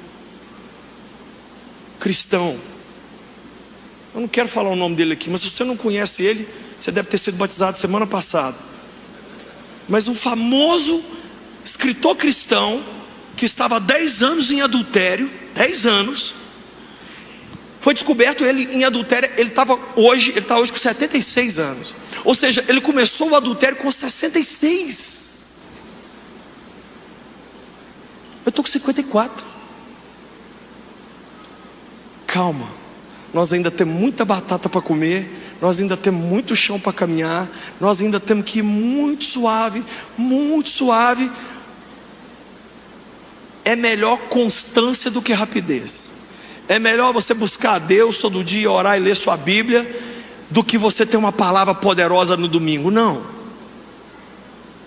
cristão. Eu não quero falar o nome dele aqui, mas se você não conhece ele, você deve ter sido batizado semana passada. Mas um famoso escritor cristão, que estava há 10 anos em adultério, 10 anos, foi descoberto ele em adultério. Ele está hoje com 76 anos. Ou seja, ele começou o adultério com 66. Eu estou com 54. Calma, nós ainda temos muita batata para comer, nós ainda temos muito chão para caminhar, nós ainda temos que ir muito suave, muito suave. É melhor constância do que rapidez. É melhor você buscar a Deus todo dia, orar e ler sua Bíblia, do que você ter uma palavra poderosa no domingo. Não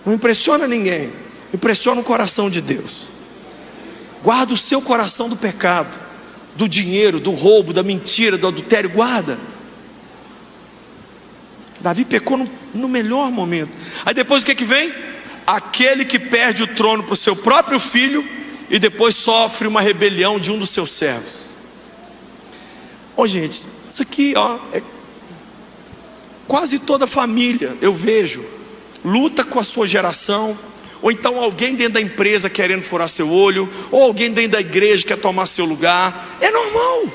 impressiona ninguém. Impressiona o coração de Deus. Guarda o seu coração do pecado, do dinheiro, do roubo, da mentira, do adultério. Guarda. Davi pecou no melhor momento. Aí depois o que vem? Aquele que perde o trono para o seu próprio filho e depois sofre uma rebelião de um dos seus servos. Gente, isso aqui é quase toda família, eu vejo, luta com a sua geração, ou então alguém dentro da empresa querendo furar seu olho, ou alguém dentro da igreja quer tomar seu lugar. É normal.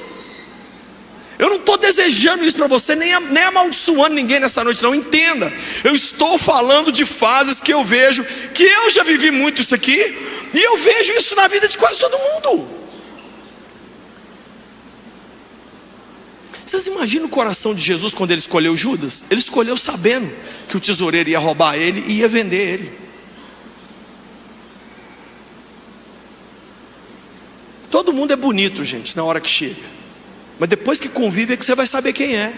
Eu não estou desejando isso para você, nem amaldiçoando ninguém nessa noite, não. Entenda, eu estou falando de fases que eu vejo, que eu já vivi muito isso aqui, e eu vejo isso na vida de quase todo mundo. Vocês imaginam o coração de Jesus quando ele escolheu Judas? Ele escolheu sabendo que o tesoureiro ia roubar ele e ia vender ele. Todo mundo é bonito, gente, na hora que chega, mas depois que convive é que você vai saber quem é.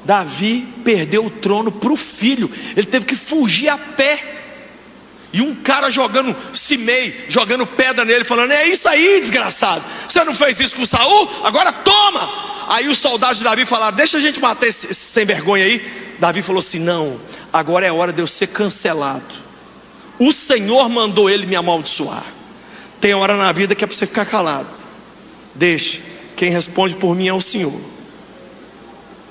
Davi perdeu o trono para o filho. Ele teve que fugir a pé. E um cara jogando Simei, jogando pedra nele, falando: é isso aí, desgraçado, você não fez isso com Saul? Agora toma. Aí os soldados de Davi falaram: deixa a gente matar esse sem vergonha aí. Davi falou assim: não, agora é hora de eu ser cancelado. O Senhor mandou ele me amaldiçoar. Tem hora na vida que é para você ficar calado. Deixa, quem responde por mim é o Senhor.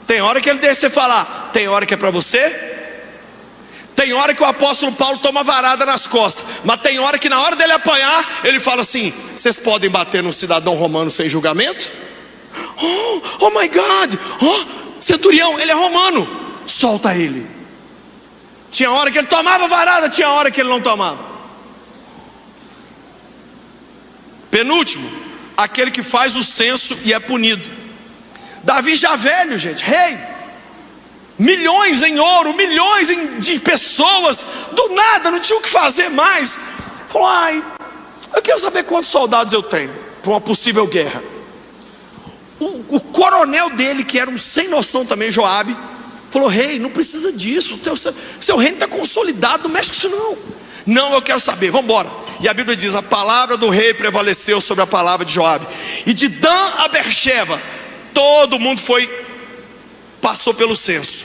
Tem hora que ele deixa você falar, tem hora que é para você. Tem hora que o apóstolo Paulo toma varada nas costas, mas tem hora que na hora dele apanhar, ele fala assim: vocês podem bater num cidadão romano sem julgamento? Oh my God, centurião, ele é romano, solta ele. Tinha hora que ele tomava varada, tinha hora que ele não tomava. Penúltimo, aquele que faz o censo e é punido. Davi já velho, gente, rei, milhões em ouro, milhões de pessoas, do nada, não tinha o que fazer mais. Falou: eu quero saber quantos soldados eu tenho para uma possível guerra. O coronel dele, que era um sem noção também, Joabe, falou: rei, não precisa disso, seu reino está consolidado, não mexe com isso não. Não, eu quero saber, vamos embora. E a Bíblia diz: a palavra do rei prevaleceu sobre a palavra de Joabe. E de Dan a Beersheba, todo mundo passou pelo censo.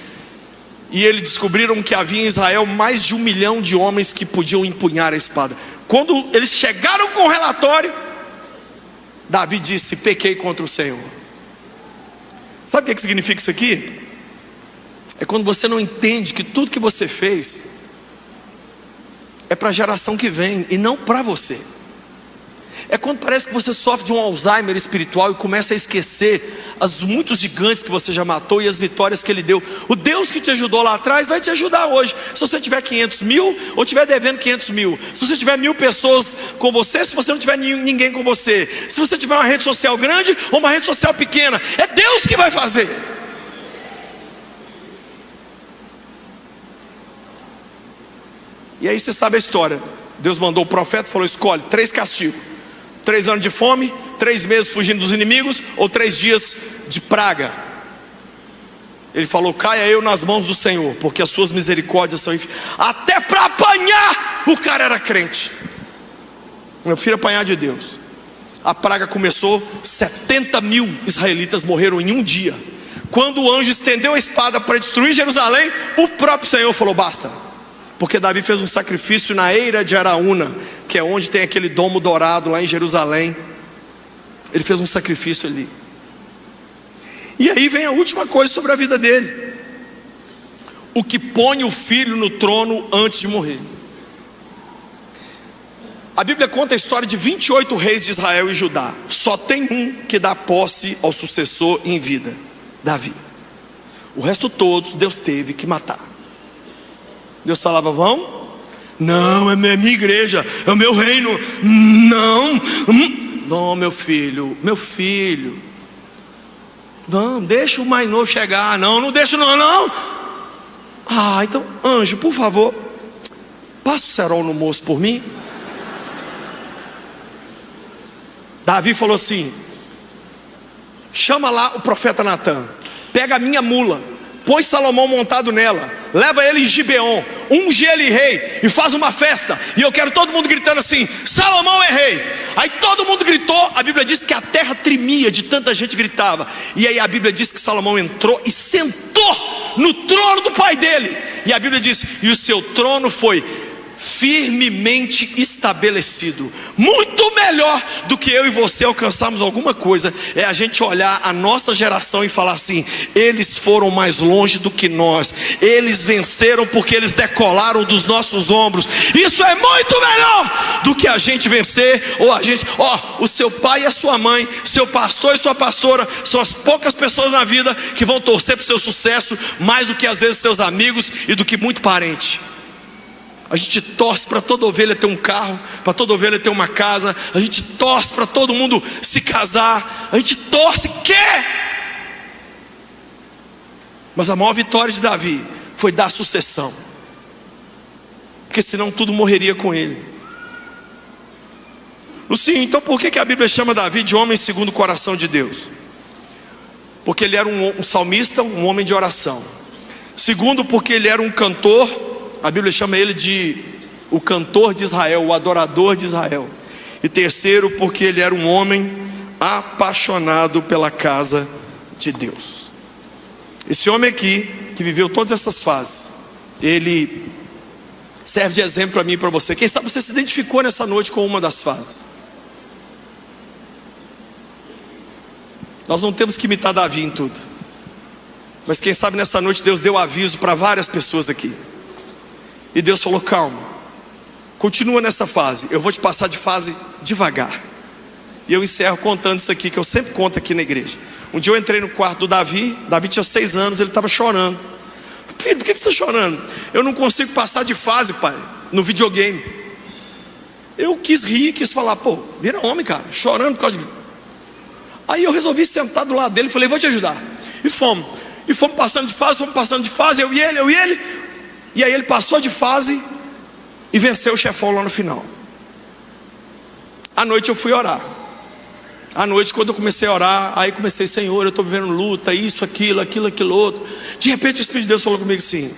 E eles descobriram que havia em Israel mais de 1 milhão de homens que podiam empunhar a espada. Quando eles chegaram com o relatório, Davi disse: pequei contra o Senhor. Sabe o que significa isso aqui? É quando você não entende que tudo que você fez é para a geração que vem e não para você. É quando parece que você sofre de um Alzheimer espiritual e começa a esquecer os muitos gigantes que você já matou e as vitórias que ele deu. O Deus que te ajudou lá atrás vai te ajudar hoje. Se você tiver 500 mil ou tiver devendo 500 mil, se você tiver 1000 pessoas com você, se você não tiver ninguém com você, se você tiver uma rede social grande ou uma rede social pequena, é Deus que vai fazer. E aí você sabe a história. Deus mandou o profeta e falou: escolhe 3 castigos: 3 anos de fome, 3 meses fugindo dos inimigos, ou 3 dias de praga. Ele falou: caia eu nas mãos do Senhor, porque as suas misericórdias são infinitas. Até para apanhar o cara era crente. Eu prefiro apanhar de Deus. A praga começou, 70 mil israelitas morreram em um dia. Quando o anjo estendeu a espada para destruir Jerusalém, o próprio Senhor falou: basta. Porque Davi fez um sacrifício na eira de Araúna, que é onde tem aquele domo dourado lá em Jerusalém. Ele fez um sacrifício ali. E aí vem a última coisa sobre a vida dele: o que põe o filho no trono antes de morrer. A Bíblia conta a história de 28 reis de Israel e Judá. Só tem um que dá posse ao sucessor em vida: Davi. O resto todos Deus teve que matar. Deus falava: vão? Não, é minha igreja, é o meu reino. Não, não, meu filho, não, deixa o mais novo chegar. Não, não deixa não. Então, anjo, por favor, passa o cerol no moço por mim. Davi falou assim: chama lá o profeta Natan, pega a minha mula, põe Salomão montado nela, leva ele em Gibeon. unge ele rei e faz uma festa, e eu quero todo mundo gritando assim: Salomão é rei. Aí todo mundo gritou, a Bíblia diz que a terra tremia de tanta gente gritava. E aí a Bíblia diz que Salomão entrou e sentou no trono do pai dele. E a Bíblia diz: e o seu trono foi firmemente estabelecido. Muito melhor do que eu e você alcançarmos alguma coisa é a gente olhar a nossa geração e falar assim: eles foram mais longe do que nós, eles venceram porque eles decolaram dos nossos ombros. Isso é muito melhor do que a gente vencer, ou a gente, o seu pai e a sua mãe, seu pastor e sua pastora, são as poucas pessoas na vida que vão torcer para o seu sucesso, mais do que às vezes seus amigos e do que muito parente. A gente torce para toda ovelha ter um carro, para toda ovelha ter uma casa, a gente torce para todo mundo se casar, a gente torce, quer. Mas a maior vitória de Davi foi dar sucessão, porque senão tudo morreria com ele. Lucinho, então por que a Bíblia chama Davi de homem segundo o coração de Deus? Porque ele era um salmista, um homem de oração. Segundo, porque ele era um cantor. A Bíblia chama ele de o cantor de Israel, o adorador de Israel. E terceiro, porque ele era um homem apaixonado pela casa de Deus. Esse homem aqui, que viveu todas essas fases, ele serve de exemplo para mim e para você. Quem sabe você se identificou nessa noite com uma das fases. Nós não temos que imitar Davi em tudo, mas quem sabe nessa noite Deus deu aviso para várias pessoas aqui. E Deus falou: calma, continua nessa fase, eu vou te passar de fase devagar. E eu encerro contando isso aqui, que eu sempre conto aqui na igreja. Um dia eu entrei no quarto do Davi tinha 6 anos, ele estava chorando. Filho, por que você está chorando? Eu não consigo passar de fase, pai, no videogame. Eu quis rir, quis falar: pô, vira homem, cara, chorando por causa de... Aí eu resolvi sentar do lado dele, falei: vou te ajudar. E fomos passando de fase, eu e ele. E aí ele passou de fase e venceu o chefão lá no final. À noite eu fui orar. À noite, quando eu comecei a orar, aí comecei: Senhor, eu estou vivendo luta, isso, aquilo outro. De repente o Espírito de Deus falou comigo assim: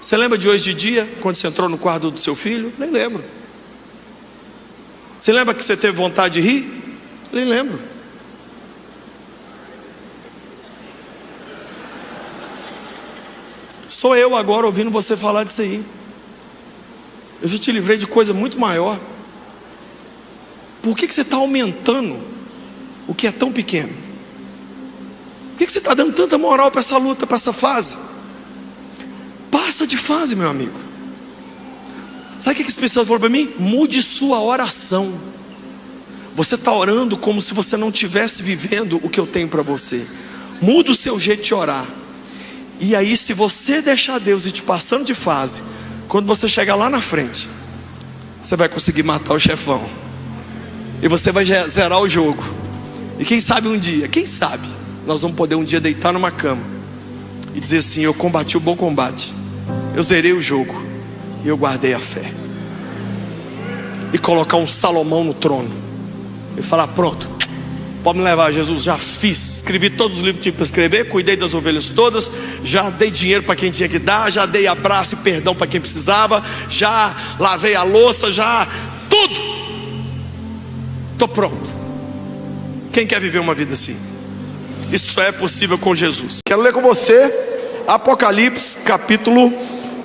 você lembra de hoje de dia, quando você entrou no quarto do seu filho? Nem lembro. Você lembra que você teve vontade de rir? Nem lembro. Sou eu agora ouvindo você falar disso aí. Eu já te livrei de coisa muito maior. Por que você está aumentando o que é tão pequeno? Por que você está dando tanta moral para essa luta, para essa fase? Passa de fase, meu amigo. Sabe o que esse pessoal falou para mim? Mude sua oração. Você está orando como se você não estivesse vivendo o que eu tenho para você. Muda o seu jeito de orar. E aí, se você deixar Deus ir te passando de fase, quando você chegar lá na frente, você vai conseguir matar o chefão, e você vai zerar o jogo. E quem sabe um dia, nós vamos poder um dia deitar numa cama e dizer assim: eu combati o bom combate, eu zerei o jogo, e eu guardei a fé. E colocar um Salomão no trono e falar: pronto, pode me levar, Jesus, já fiz, escrevi todos os livros que tinha para escrever, cuidei das ovelhas todas, já dei dinheiro para quem tinha que dar, já dei abraço e perdão para quem precisava, já lavei a louça, já tudo, estou pronto. Quem quer viver uma vida assim? Isso só é possível com Jesus. Quero ler com você Apocalipse capítulo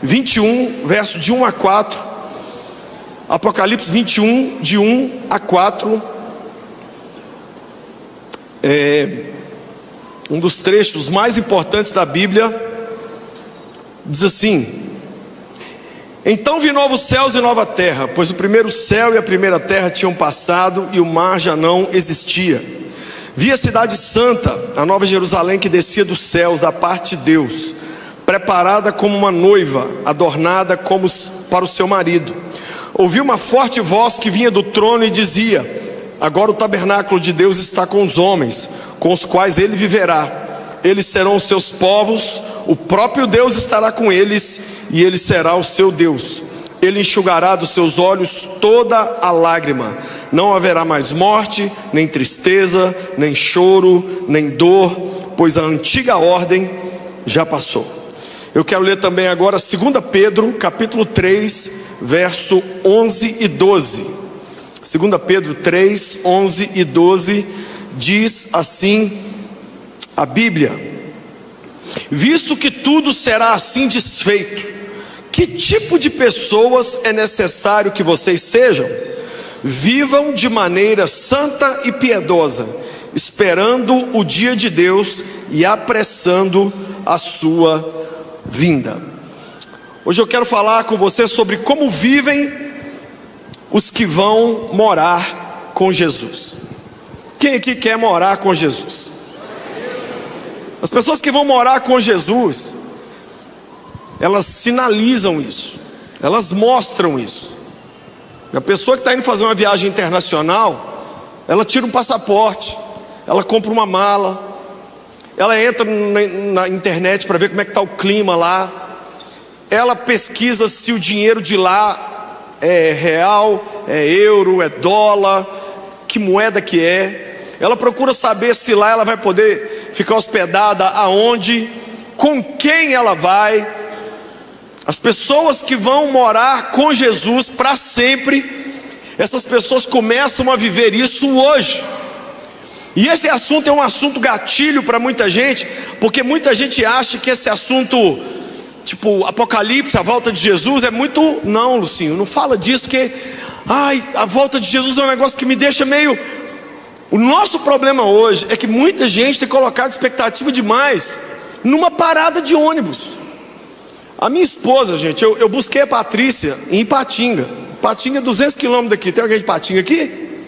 21, verso de 1 a 4. Apocalipse 21, de 1 a 4. Um dos trechos mais importantes da Bíblia. Diz assim: então vi novos céus e nova terra, pois o primeiro céu e a primeira terra tinham passado, e o mar já não existia. Vi a cidade santa, a nova Jerusalém, que descia dos céus da parte de Deus, preparada como uma noiva, adornada como para o seu marido. Ouvi uma forte voz que vinha do trono e dizia: agora o tabernáculo de Deus está com os homens, com os quais ele viverá. Eles serão os seus povos, o próprio Deus estará com eles, e ele será o seu Deus. Ele enxugará dos seus olhos toda a lágrima. Não haverá mais morte, nem tristeza, nem choro, nem dor, pois a antiga ordem já passou. Eu quero ler também agora 2 Pedro, capítulo 3, verso 11 e 12. 2 Pedro 3, 11 e 12, diz assim a Bíblia: visto que tudo será assim desfeito, que tipo de pessoas é necessário que vocês sejam? Vivam de maneira santa e piedosa, esperando o dia de Deus e apressando a sua vinda. Hoje eu quero falar com você sobre como vivem os que vão morar com Jesus. Quem aqui quer morar com Jesus? As pessoas que vão morar com Jesus, elas sinalizam isso, elas mostram isso. A pessoa que está indo fazer uma viagem internacional, ela tira um passaporte, ela compra uma mala, ela entra na internet para ver como é que está o clima lá, ela pesquisa se o dinheiro de lá é real, é euro, é dólar, que moeda que é. Ela procura saber se lá ela vai poder ficar hospedada, aonde, com quem ela vai. As pessoas que vão morar com Jesus para sempre, essas pessoas começam a viver isso hoje. E esse assunto é um assunto gatilho para muita gente, porque muita gente acha que esse assunto, tipo Apocalipse, a volta de Jesus, é muito... Não, Lucinho, não fala disso, porque a volta de Jesus é um negócio que me deixa meio... O nosso problema hoje é que muita gente tem colocado expectativa demais numa parada de ônibus. A minha esposa, gente, eu busquei a Patrícia em Ipatinga. Ipatinga é 200 quilômetros daqui. Tem alguém de Ipatinga aqui?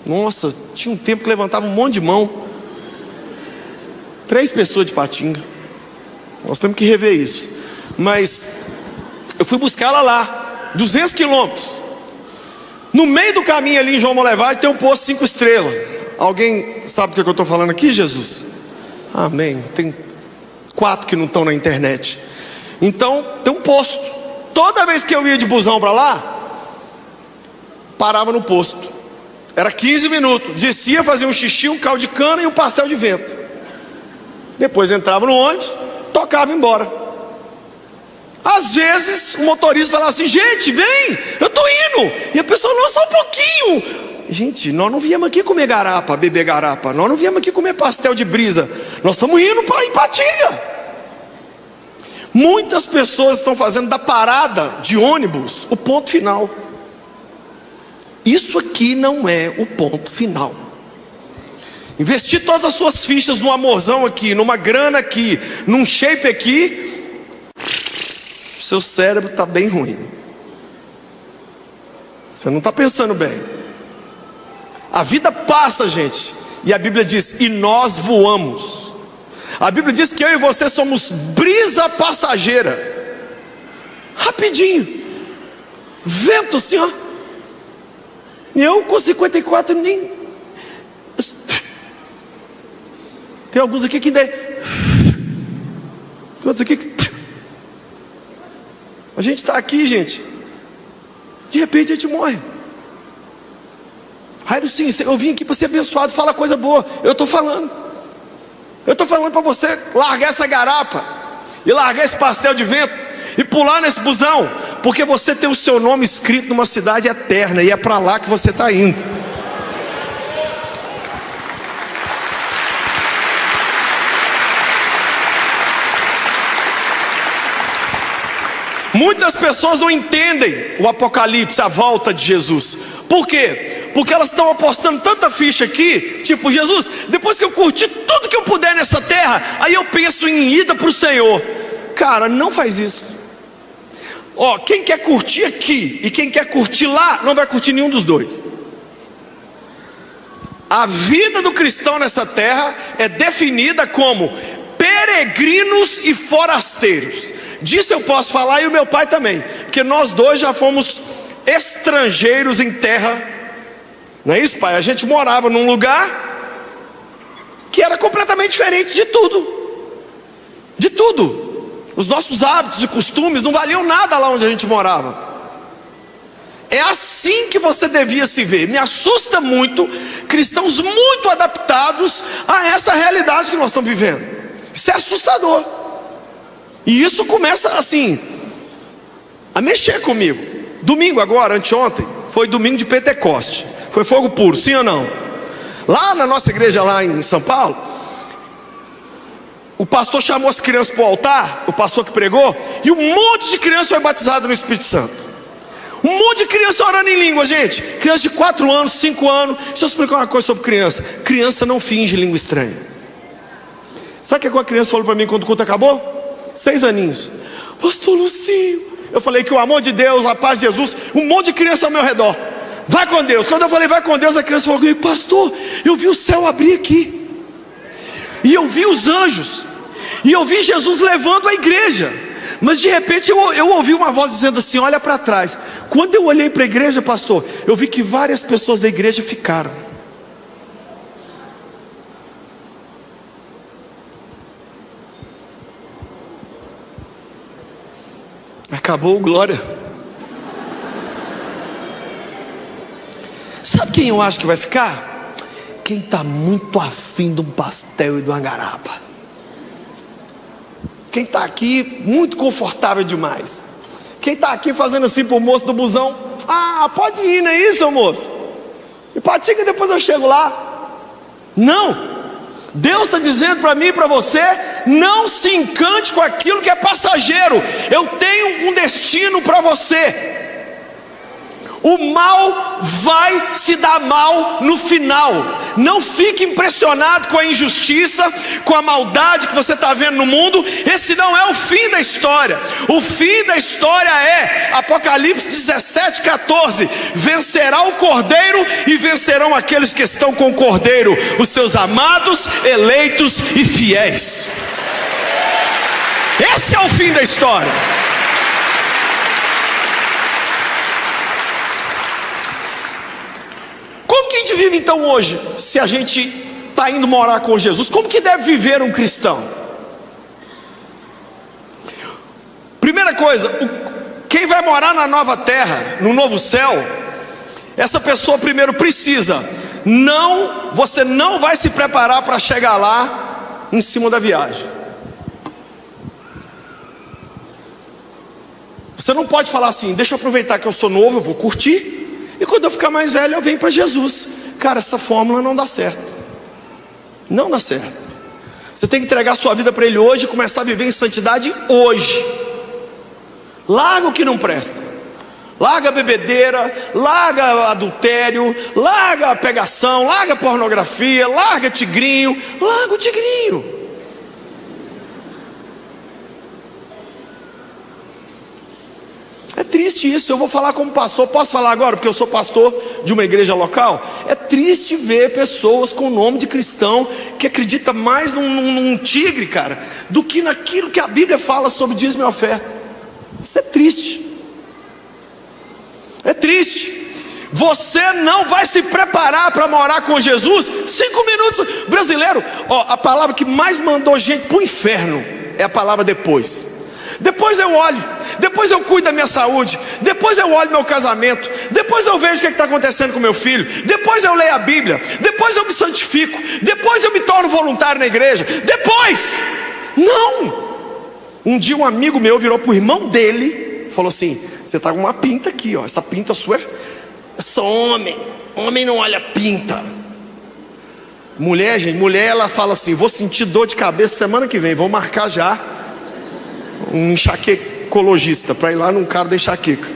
Nossa, tinha um tempo que levantava um monte de mão. 3 pessoas de Ipatinga. Nós temos que rever isso. Mas eu fui buscar ela lá, 200 quilômetros. No meio do caminho ali em João Molevade tem um posto 5 estrelas. Alguém sabe do que eu estou falando aqui, Jesus? Amém. Tem 4 que não estão na internet. Então tem um posto. Toda vez que eu ia de busão para lá, parava no posto. Era 15 minutos. Descia, fazia um xixi, um caldo de cana e um pastel de vento. Depois entrava no ônibus, tocava e ia embora. Às vezes o motorista falava assim: gente, vem, eu estou indo. E a pessoa: não, só um pouquinho. Gente, nós não viemos aqui comer garapa, beber garapa. Nós não viemos aqui comer pastel de brisa. Nós estamos indo para Ipatinga. Muitas pessoas estão fazendo da parada de ônibus o ponto final. Isso aqui não é o ponto final. Investir todas as suas fichas num amorzão aqui, numa grana aqui, num shape aqui, seu cérebro está bem ruim. Você não está pensando bem. A vida passa, gente. E a Bíblia diz: e nós voamos. A Bíblia diz que eu e você somos brisa passageira. Rapidinho. Vento assim, ó. E eu com 54 nem... Tem alguns aqui que tem outros aqui que... A gente está aqui, gente. De repente a gente morre. Raio, sim, eu vim aqui para ser abençoado. Fala coisa boa. Eu estou falando. Eu estou falando para você largar essa garapa e largar esse pastel de vento e pular nesse busão, porque você tem o seu nome escrito numa cidade eterna e é para lá que você está indo. Muitas pessoas não entendem o Apocalipse, a volta de Jesus. Por quê? Porque elas estão apostando tanta ficha aqui, tipo: Jesus, depois que eu curti tudo que eu puder nessa terra, aí eu penso em ida para o Senhor. Cara, não faz isso. Ó, quem quer curtir aqui e quem quer curtir lá, não vai curtir nenhum dos dois. A vida do cristão nessa terra é definida como peregrinos e forasteiros. Disso eu posso falar, e o meu pai também, porque nós dois já fomos estrangeiros em terra. Não é isso, pai? A gente morava num lugar que era completamente diferente de tudo. De tudo. Os nossos hábitos e costumes não valiam nada lá onde a gente morava. É assim que você devia se ver. Me assusta muito cristãos muito adaptados a essa realidade que nós estamos vivendo. Isso é assustador. E isso começa assim, a mexer comigo. Domingo agora, anteontem, foi domingo de Pentecoste. Foi fogo puro, sim ou não? Lá na nossa igreja lá em São Paulo, o pastor chamou as crianças para o altar, o pastor que pregou, e um monte de criança foi batizado no Espírito Santo. Um monte de criança orando em língua, gente. Criança de 4 anos, 5 anos. Deixa eu explicar uma coisa sobre criança. Criança não finge língua estranha. Sabe o que a criança falou para mim quando o culto acabou? 6 aninhos. Pastor Lucinho, eu falei que o amor de Deus, a paz de Jesus, um monte de criança ao meu redor. Vai com Deus. Quando eu falei vai com Deus, a criança falou comigo: pastor, eu vi o céu abrir aqui, e eu vi os anjos, e eu vi Jesus levando a igreja. Mas de repente eu ouvi uma voz dizendo assim: olha para trás. Quando eu olhei para a igreja, pastor, eu vi que várias pessoas da igreja ficaram. Acabou o glória. Sabe quem eu acho que vai ficar? Quem está muito afim de um pastel e de uma garapa. Quem está aqui muito confortável demais. Quem está aqui fazendo assim para o moço do busão: ah, pode ir, não é isso, moço? E patinga, depois eu chego lá. Não. Deus está dizendo para mim e para você: não se encante com aquilo que é passageiro. Eu tenho um destino para você. O mal vai se dar mal no final. Não fique impressionado com a injustiça, com a maldade que você está vendo no mundo. Esse não é o fim da história. O fim da história é Apocalipse 17:14. Vencerá o Cordeiro e vencerão aqueles que estão com o Cordeiro, os seus amados, eleitos e fiéis. Esse é o fim da história. Como que a gente vive então hoje, se a gente está indo morar com Jesus? Como que deve viver um cristão? Primeira coisa, quem vai morar na nova terra, no novo céu, essa pessoa primeiro precisa, você não vai se preparar para chegar lá em cima da viagem. Você não pode falar assim: deixa eu aproveitar que eu sou novo, eu vou curtir, e quando eu ficar mais velho eu venho para Jesus. Cara, essa fórmula não dá certo. Não dá certo. Você tem que entregar sua vida para Ele hoje e começar a viver em santidade hoje. Larga o que não presta. Larga a bebedeira, larga adultério, larga a pegação, larga a pornografia, larga tigrinho, larga o tigrinho. É triste isso. Eu vou falar como pastor. Posso falar agora, porque eu sou pastor de uma igreja local? É triste ver pessoas com nome de cristão que acredita mais num tigre, cara, do que naquilo que a Bíblia fala sobre dízimo e oferta. Isso é triste. É triste. Você não vai se preparar para morar com Jesus 5 minutos. Brasileiro, a palavra que mais mandou gente para o inferno é a palavra depois. Depois eu olho, depois eu cuido da minha saúde, depois eu olho meu casamento, depois eu vejo o que está acontecendo com meu filho, depois eu leio a Bíblia, depois eu me santifico, depois eu me torno voluntário na igreja, depois. Não. Um dia um amigo meu virou para o irmão dele e falou assim: você está com uma pinta aqui, ó. Essa pinta sua é só homem não olha pinta. Mulher, gente, ela fala assim: vou sentir dor de cabeça semana que vem, vou marcar já um enxaquecologista para ir lá num cara da enxaqueca.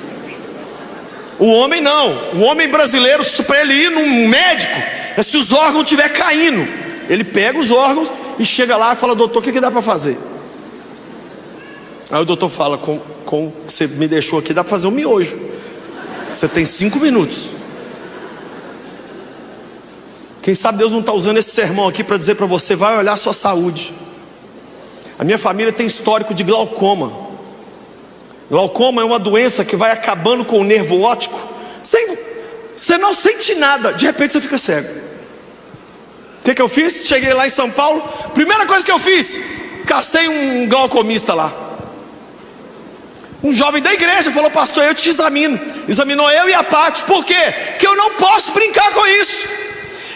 O homem não. O homem brasileiro, para ele ir num médico, é se os órgãos estiver caindo. Ele pega os órgãos e chega lá e fala: doutor, o que dá para fazer? Aí o doutor fala: com o que você me deixou aqui, dá para fazer um miojo. Você tem 5 minutos. Quem sabe Deus não está usando esse sermão aqui para dizer para você: vai olhar a sua saúde. A minha família tem histórico de glaucoma. Glaucoma é uma doença que vai acabando com o nervo óptico. Você não sente nada, de repente você fica cego. O que eu fiz? Cheguei lá em São Paulo, primeira coisa que eu fiz, cacei um glaucomista lá. Um jovem da igreja falou: pastor, eu te examino. Examinou eu e a Paty. Por quê? Que eu não posso brincar com isso.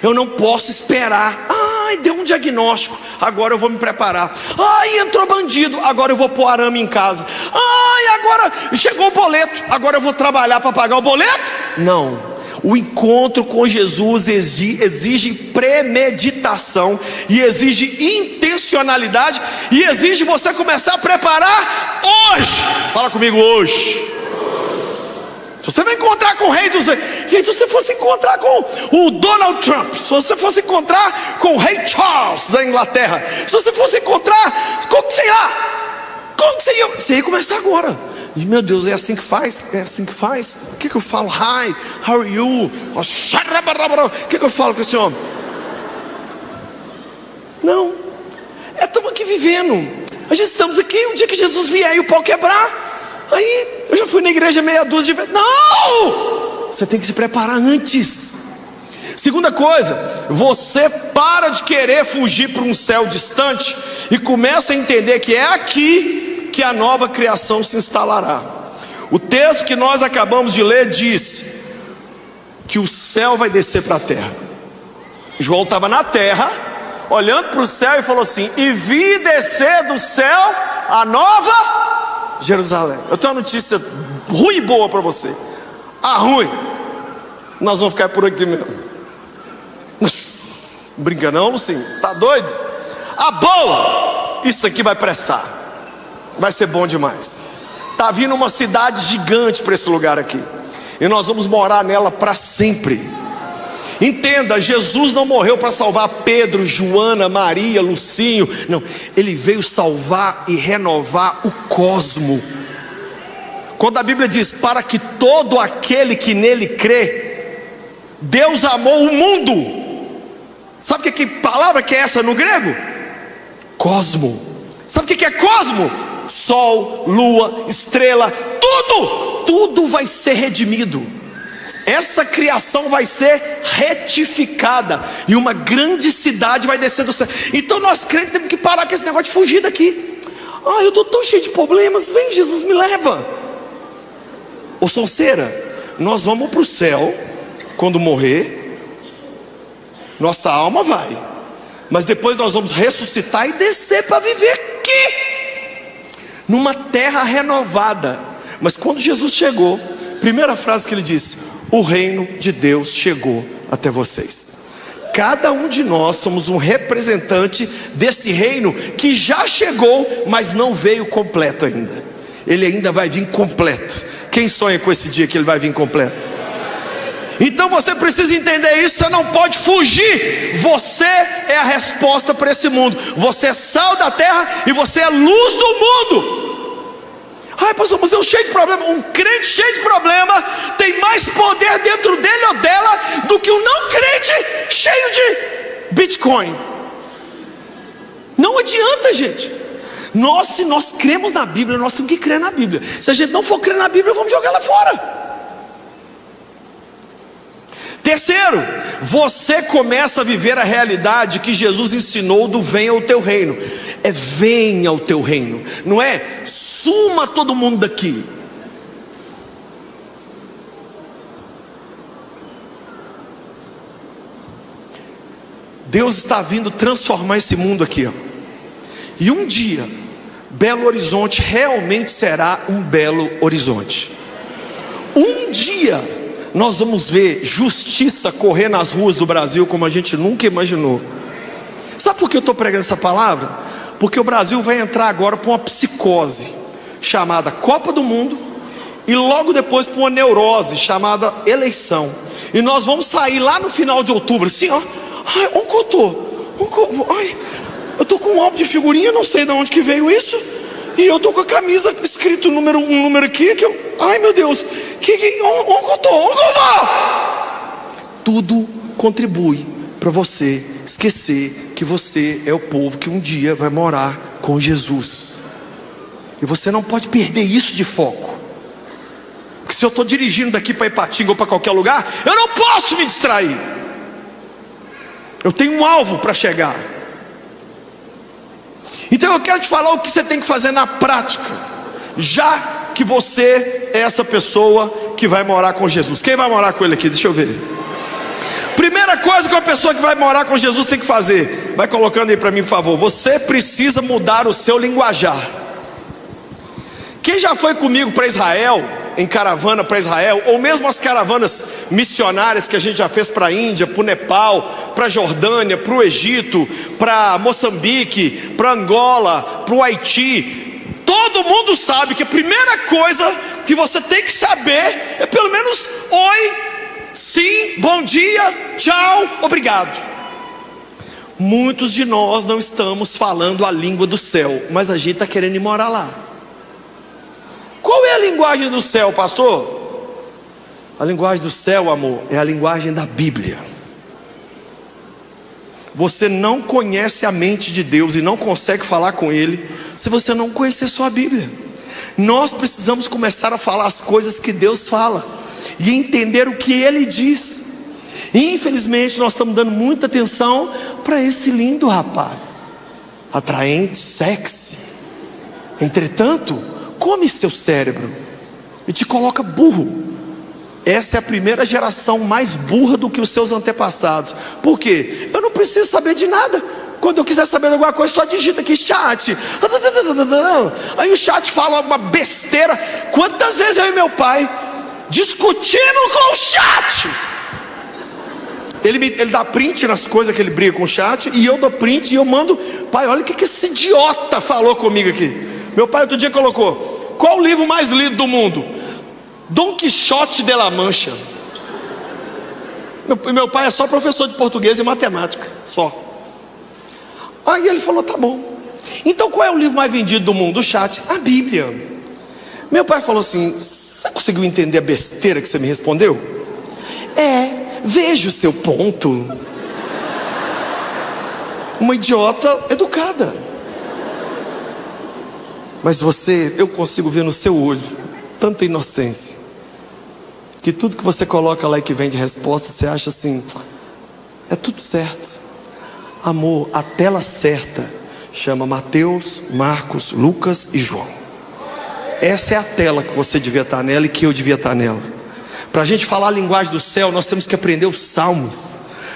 Eu não posso esperar. Ai, deu um diagnóstico, agora eu vou me preparar. Ai, entrou bandido, agora eu vou pôr arame em casa. Ai, agora chegou o boleto, agora eu vou trabalhar para pagar o boleto. Não. O encontro com Jesus exige premeditação, e exige intencionalidade, e exige você começar a preparar hoje. Fala comigo, hoje. Se você vai encontrar com o rei dos... Gente, se você fosse encontrar com o Donald Trump, se você fosse encontrar com o rei Charles da Inglaterra, se você fosse encontrar com, sei lá, como que você ia? Você ia começar agora. E, meu Deus, é assim que faz? É assim que faz? O que eu falo? Hi, how are you? O que eu falo com esse homem? Não. Estamos aqui vivendo. A gente estamos aqui, um dia que Jesus vier e o pau quebrar, aí eu já fui na igreja meia dúzia de vezes. Não! Você tem que se preparar antes. Segunda coisa, você para de querer fugir para um céu distante e começa a entender que é aqui que a nova criação se instalará. O texto que nós acabamos de ler diz que o céu vai descer para a terra. João estava na terra, olhando para o céu e falou assim: e vi descer do céu a nova Jerusalém. Eu tenho uma notícia ruim e boa para você. A ruim, nós vamos ficar por aqui mesmo. Brinca não, Lucinho? Tá doido? A boa, isso aqui vai prestar. Vai ser bom demais. Tá vindo uma cidade gigante para esse lugar aqui, e nós vamos morar nela para sempre. Entenda, Jesus não morreu para salvar Pedro, Joana, Maria, Lucinho. Não, Ele veio salvar e renovar o cosmo. Quando a Bíblia diz, para que todo aquele que nele crê, Deus amou o mundo. Sabe que palavra que é essa no grego? Cosmo. Sabe o que é cosmo? Sol, lua, estrela, tudo vai ser redimido. Essa criação vai ser retificada, e uma grande cidade vai descer do céu. Então nós crentes temos que parar com esse negócio de fugir daqui. Ah, eu estou tão cheio de problemas, vem Jesus, me leva. Ô sonceira, nós vamos para o céu quando morrer. Nossa alma vai, mas depois nós vamos ressuscitar e descer para viver aqui, numa terra renovada. Mas quando Jesus chegou, primeira frase que ele disse: o reino de Deus chegou até vocês. Cada um de nós somos um representante desse reino que já chegou, mas não veio completo ainda. Ele ainda vai vir completo. Quem sonha com esse dia que ele vai vir completo? Então você precisa entender isso. Você não pode fugir. Você é a resposta para esse mundo. Você é sal da terra e você é luz do mundo. Ai, pastor, mas eu cheio de problema. Um crente cheio de problema tem mais poder dentro dele ou dela do que um não crente cheio de Bitcoin. Não adianta, gente. Se nós cremos na Bíblia, nós temos que crer na Bíblia. Se a gente não for crer na Bíblia, vamos jogar ela fora. Terceiro, você começa a viver a realidade que Jesus ensinou do venha ao teu reino. É venha ao teu reino, não é suma todo mundo daqui. Deus está vindo transformar esse mundo aqui, ó. E um dia Belo Horizonte realmente será um belo horizonte. Um dia nós vamos ver justiça correr nas ruas do Brasil como a gente nunca imaginou. Sabe por que eu estou pregando essa palavra? Porque o Brasil vai entrar agora para uma psicose chamada Copa do Mundo, e logo depois para uma neurose chamada eleição. E nós vamos sair lá no final de outubro assim, ó. Ai, onde eu tô? Ai, eu tô com um álbum de figurinha, não sei de onde que veio isso. E eu tô com a camisa escrito um número aqui que eu, ai meu Deus, onde eu tô? Onde eu vou? Tudo contribui para você esquecer que você é o povo que um dia vai morar com Jesus. E você não pode perder isso de foco. Porque se eu estou dirigindo daqui para Ipatinga ou para qualquer lugar, eu não posso me distrair. Eu tenho um alvo para chegar. Então eu quero te falar o que você tem que fazer na prática, já que você é essa pessoa que vai morar com Jesus. Quem vai morar com ele aqui? Deixa eu ver. Primeira coisa que uma pessoa que vai morar com Jesus tem que fazer, vai colocando aí para mim, por favor. Você precisa mudar o seu linguajar. Quem já foi comigo para Israel, em caravana para Israel, ou mesmo as caravanas missionárias que a gente já fez para a Índia, para o Nepal, para a Jordânia, para o Egito, para Moçambique, para Angola, para o Haiti, todo mundo sabe que a primeira coisa que você tem que saber é pelo menos oi, sim, bom dia, tchau, obrigado. Muitos de nós não estamos falando a língua do céu, mas a gente está querendo ir morar lá. Qual é a linguagem do céu, pastor? A linguagem do céu, amor, é a linguagem da Bíblia. Você não conhece a mente de Deus e não consegue falar com Ele se você não conhecer sua Bíblia. Nós precisamos começar a falar as coisas que Deus fala e entender o que Ele diz. E infelizmente nós estamos dando muita atenção para esse lindo rapaz, atraente, sexy. Entretanto, come seu cérebro e te coloca burro. Essa é a primeira geração mais burra do que os seus antepassados. Por quê? Eu não preciso saber de nada. Quando eu quiser saber de alguma coisa, só digita aqui chat. Aí o chat fala uma besteira. Quantas vezes eu e meu pai discutimos com o chat? Ele dá print nas coisas que ele briga com o chat, e eu dou print e eu mando: pai, olha o que esse idiota falou comigo aqui. Meu pai outro dia colocou: qual o livro mais lido do mundo? Dom Quixote de la Mancha. Meu pai é só professor de português e matemática, só. Aí ele falou: tá bom. Então qual é o livro mais vendido do mundo? O chat. A Bíblia. Meu pai falou assim: você conseguiu entender a besteira que você me respondeu? Vejo o seu ponto. Uma idiota educada. Mas eu consigo ver no seu olho tanta inocência, que tudo que você coloca lá e que vem de resposta, você acha assim: é tudo certo. Amor, a tela certa chama Mateus, Marcos, Lucas e João. Essa é a tela que você devia estar nela e que eu devia estar nela. Para a gente falar a linguagem do céu, nós temos que aprender os salmos,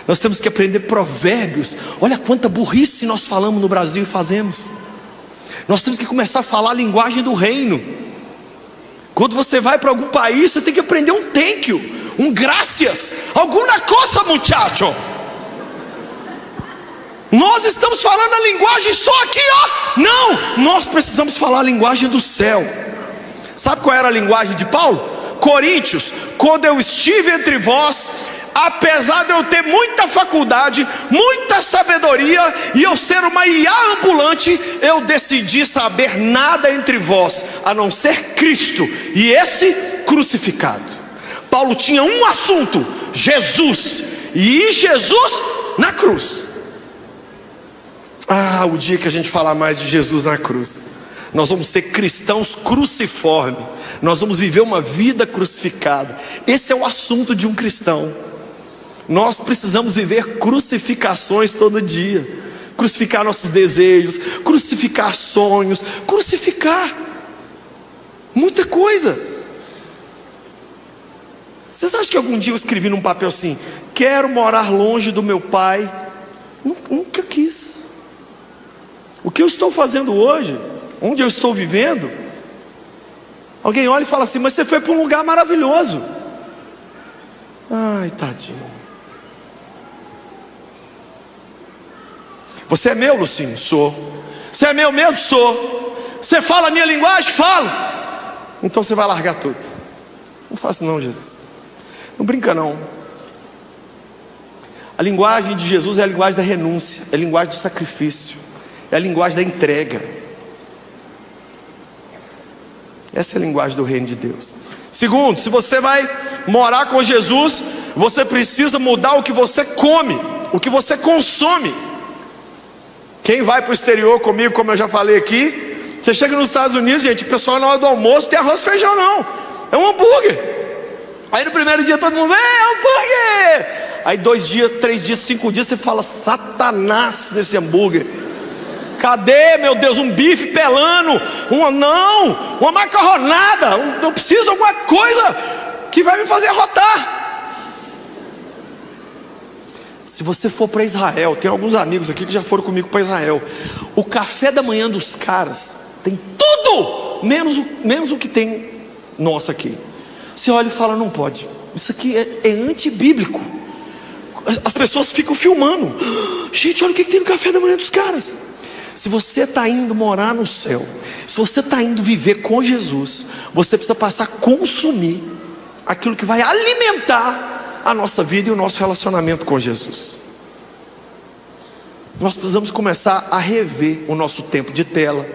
nós temos que aprender provérbios. Olha quanta burrice nós falamos no Brasil e fazemos. Nós temos que começar a falar a linguagem do reino. Quando você vai para algum país, você tem que aprender um thank you, um gracias, alguma coisa, muchacho. Nós estamos falando a linguagem só aqui, ó. Não, nós precisamos falar a linguagem do céu. Sabe qual era a linguagem de Paulo? Coríntios: quando eu estive entre vós, apesar de eu ter muita faculdade, muita sabedoria, e eu ser uma IA ambulante, eu decidi saber nada entre vós, a não ser Cristo, e esse crucificado. Paulo tinha um assunto: Jesus, e Jesus na cruz. O dia que a gente falar mais de Jesus na cruz, nós vamos ser cristãos cruciformes, nós vamos viver uma vida crucificada. Esse é o assunto de um cristão. Nós precisamos viver crucificações todo dia. Crucificar nossos desejos, crucificar sonhos, crucificar muita coisa. Vocês acham que algum dia eu escrevi num papel assim: quero morar longe do meu pai? Nunca quis. O que eu estou fazendo hoje, onde eu estou vivendo, alguém olha e fala assim: mas você foi para um lugar maravilhoso. Ai, tadinho. Você é meu, Lucinho? Sou. Você é meu mesmo? Sou. Você fala a minha linguagem? Falo. Então você vai largar tudo. Não faça não, Jesus. Não brinca não. A linguagem de Jesus é a linguagem da renúncia, é a linguagem do sacrifício, é a linguagem da entrega. Essa é a linguagem do reino de Deus. Segundo, se você vai morar com Jesus, você precisa mudar o que você come, o que você consome. Quem vai para o exterior comigo, como eu já falei aqui, você chega nos Estados Unidos, gente, o pessoal na hora do almoço não tem arroz e feijão não, é um hambúrguer. Aí no primeiro dia todo mundo: hambúrguer! Aí 2 dias, 3 dias, 5 dias, você fala: Satanás nesse hambúrguer. Cadê, meu Deus, um bife pelando, uma macarronada, eu preciso de alguma coisa que vai me fazer arrotar. Se você for para Israel, tem alguns amigos aqui que já foram comigo para Israel. O café da manhã dos caras tem tudo, menos o que tem nosso aqui. Você olha e fala, não pode. Isso aqui é antibíblico. As pessoas ficam filmando. Gente, olha o que tem no café da manhã dos caras. Se você está indo morar no céu, se você está indo viver com Jesus, você precisa passar a consumir aquilo que vai alimentar a nossa vida e o nosso relacionamento com Jesus. Nós precisamos começar a rever o nosso tempo de tela,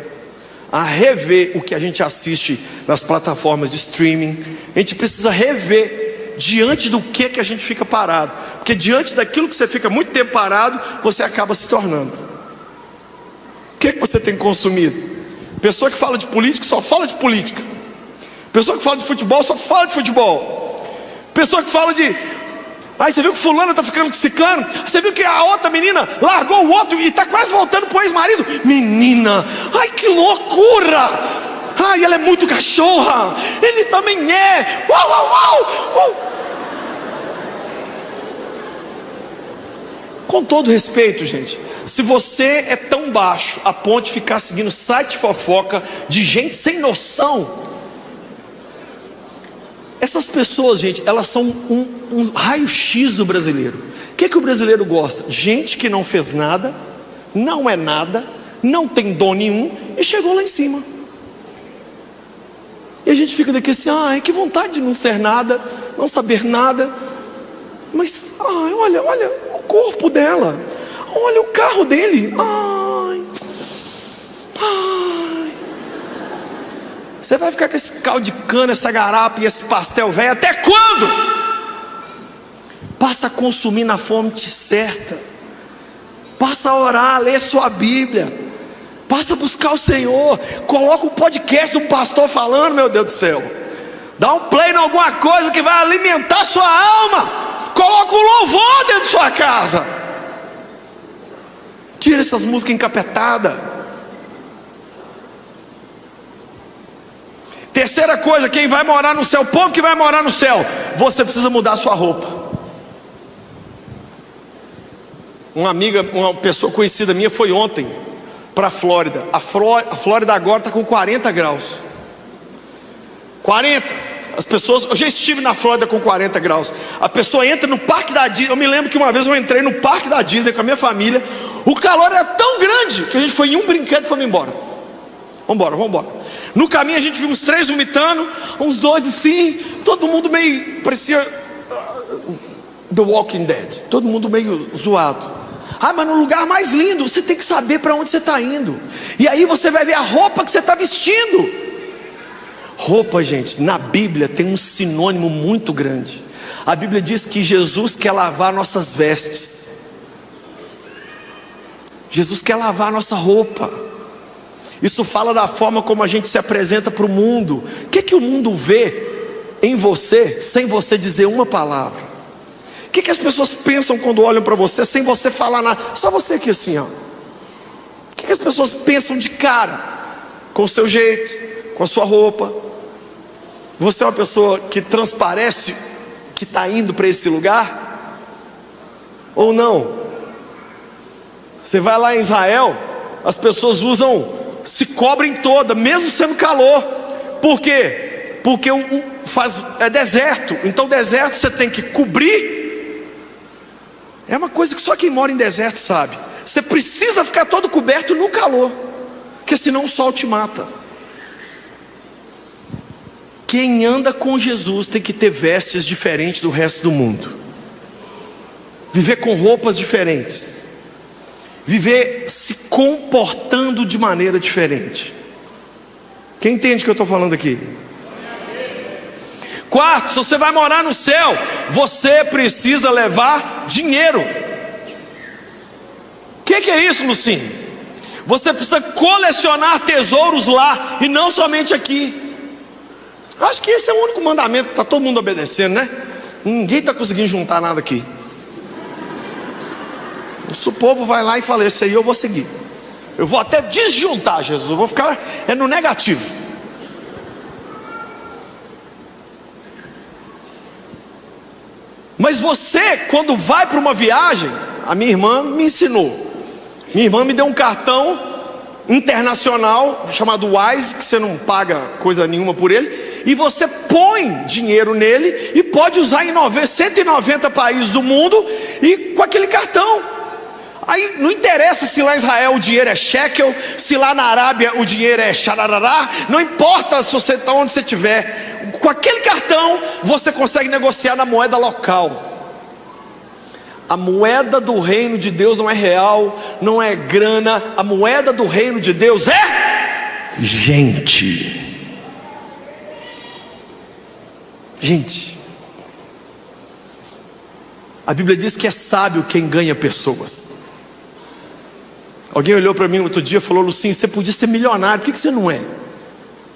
a rever o que a gente assiste nas plataformas de streaming. A gente precisa rever diante do que a gente fica parado, porque diante daquilo que você fica muito tempo parado, você acaba se tornando. O que você tem consumido? Pessoa que fala de política só fala de política. Pessoa que fala de futebol só fala de futebol. Pessoa que fala de... você viu que fulano está ficando com ciclano? Você viu que a outra menina largou o outro e está quase voltando para o ex-marido? Menina, ai que loucura! Ai, ela é muito cachorra. Ele também é. Uau, uau, uau, uau. Com todo respeito, gente, se você é tão baixo a ponto de ficar seguindo site de fofoca de gente sem noção, essas pessoas, gente, elas são um raio-x do brasileiro. O que o brasileiro gosta? Gente que não fez nada, não é nada, não tem dom nenhum e chegou lá em cima. E a gente fica daqui assim, ai, que vontade de não ser nada, não saber nada. Mas, ai, olha o corpo dela, olha o carro dele, ai. Você vai ficar com esse caldo de cana, essa garapa e esse pastel velho até quando? Passa a consumir na fonte certa, passa a orar, ler sua Bíblia, passa a buscar o Senhor, coloca um podcast de um pastor falando, meu Deus do céu, dá um play em alguma coisa que vai alimentar a sua alma. Coloca um louvor dentro de sua casa. Tira essas músicas encapetadas. Terceira coisa, quem vai morar no céu, o povo que vai morar no céu, você precisa mudar a sua roupa. Uma pessoa conhecida minha foi ontem para a Flórida. A Flórida agora está com 40 graus. 40. As pessoas, eu já estive na Flórida com 40 graus. A pessoa entra no parque da Disney. Eu me lembro que uma vez eu entrei no parque da Disney com a minha família. O calor era tão grande que a gente foi em um brinquedo e fomos embora. Vamos embora. No caminho a gente viu uns 3 vomitando, uns 2 assim, todo mundo meio, parecia The Walking Dead, todo mundo meio zoado. Mas no lugar mais lindo, você tem que saber para onde você está indo. E aí você vai ver a roupa que você está vestindo. Roupa, gente, na Bíblia tem um sinônimo muito grande. A Bíblia diz que Jesus quer lavar nossas vestes. Jesus quer lavar nossa roupa. Isso fala da forma como a gente se apresenta para o mundo. O que o mundo vê em você sem você dizer uma palavra? O que as pessoas pensam quando olham para você sem você falar nada? Só você aqui assim, ó. O que as pessoas pensam de cara? Com o seu jeito, com a sua roupa. Você é uma pessoa que transparece que está indo para esse lugar? Ou não? Você vai lá em Israel, as pessoas se cobrem toda, mesmo sendo calor. Por quê? Porque é deserto. Então deserto você tem que cobrir. É uma coisa que só quem mora em deserto sabe. Você precisa ficar todo coberto no calor, porque senão o sol te mata. Quem anda com Jesus tem que ter vestes diferentes do resto do mundo, viver com roupas diferentes, viver se comportando de maneira diferente. Quem entende o que eu estou falando aqui? Quarto, se você vai morar no céu, você precisa levar dinheiro. O que é isso, Lucinho? Você precisa colecionar tesouros lá e não somente aqui. Acho que esse é o único mandamento que está todo mundo obedecendo, né? Ninguém está conseguindo juntar nada aqui. Se o povo vai lá e fala, esse aí eu vou seguir, eu vou até desjuntar, Jesus, eu vou ficar no negativo. Mas você, quando vai para uma viagem, A minha irmã me ensinou. Minha irmã me deu um cartão internacional chamado Wise, que você não paga coisa nenhuma por ele, e você põe dinheiro nele e pode usar em 190 países do mundo e com aquele cartão. Aí não interessa se lá em Israel o dinheiro é shekel, se lá na Arábia o dinheiro é xararará, não importa se você está onde você estiver, com aquele cartão você consegue negociar na moeda local. A moeda do reino de Deus não é real, não é grana. A moeda do reino de Deus é gente. Gente. A Bíblia diz que é sábio quem ganha pessoas. Alguém olhou para mim outro dia e falou: Lucinho, você podia ser milionário, por que você não é? Eu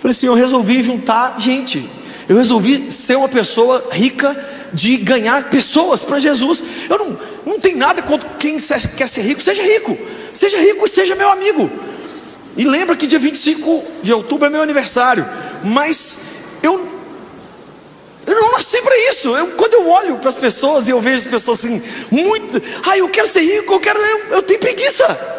falei assim: eu resolvi juntar gente. Eu resolvi ser uma pessoa rica de ganhar pessoas para Jesus. Eu não tenho nada contra quem quer ser rico. Seja rico e seja meu amigo. E lembra que dia 25 de outubro é meu aniversário. Mas eu não nasci para isso. Quando eu olho para as pessoas e eu vejo as pessoas assim, muito, eu quero ser rico, eu tenho preguiça.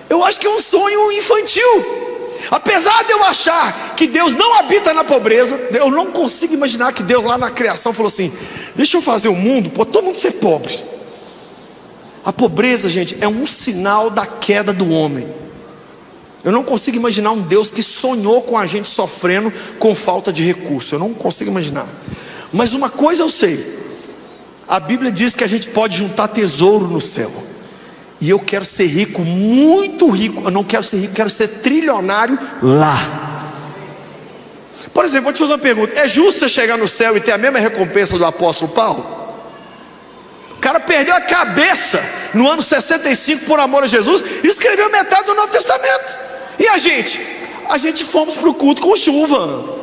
Eu acho que é um sonho infantil. Apesar de eu achar que Deus não habita na pobreza, eu não consigo imaginar que Deus lá na criação falou assim: deixa eu fazer o mundo para todo mundo ser pobre. A pobreza, gente, é um sinal da queda do homem. Eu não consigo imaginar um Deus que sonhou com a gente sofrendo com falta de recurso. Eu não consigo imaginar. Mas uma coisa eu sei: a Bíblia diz que a gente pode juntar tesouro no céu. E eu quero ser rico, muito rico. Eu não quero ser rico, quero ser trilionário lá. Por exemplo, vou te fazer uma pergunta: é justo você chegar no céu e ter a mesma recompensa do apóstolo Paulo? O cara perdeu a cabeça no ano 65 por amor a Jesus e escreveu metade do Novo Testamento. E a gente? A gente fomos para o culto com chuva.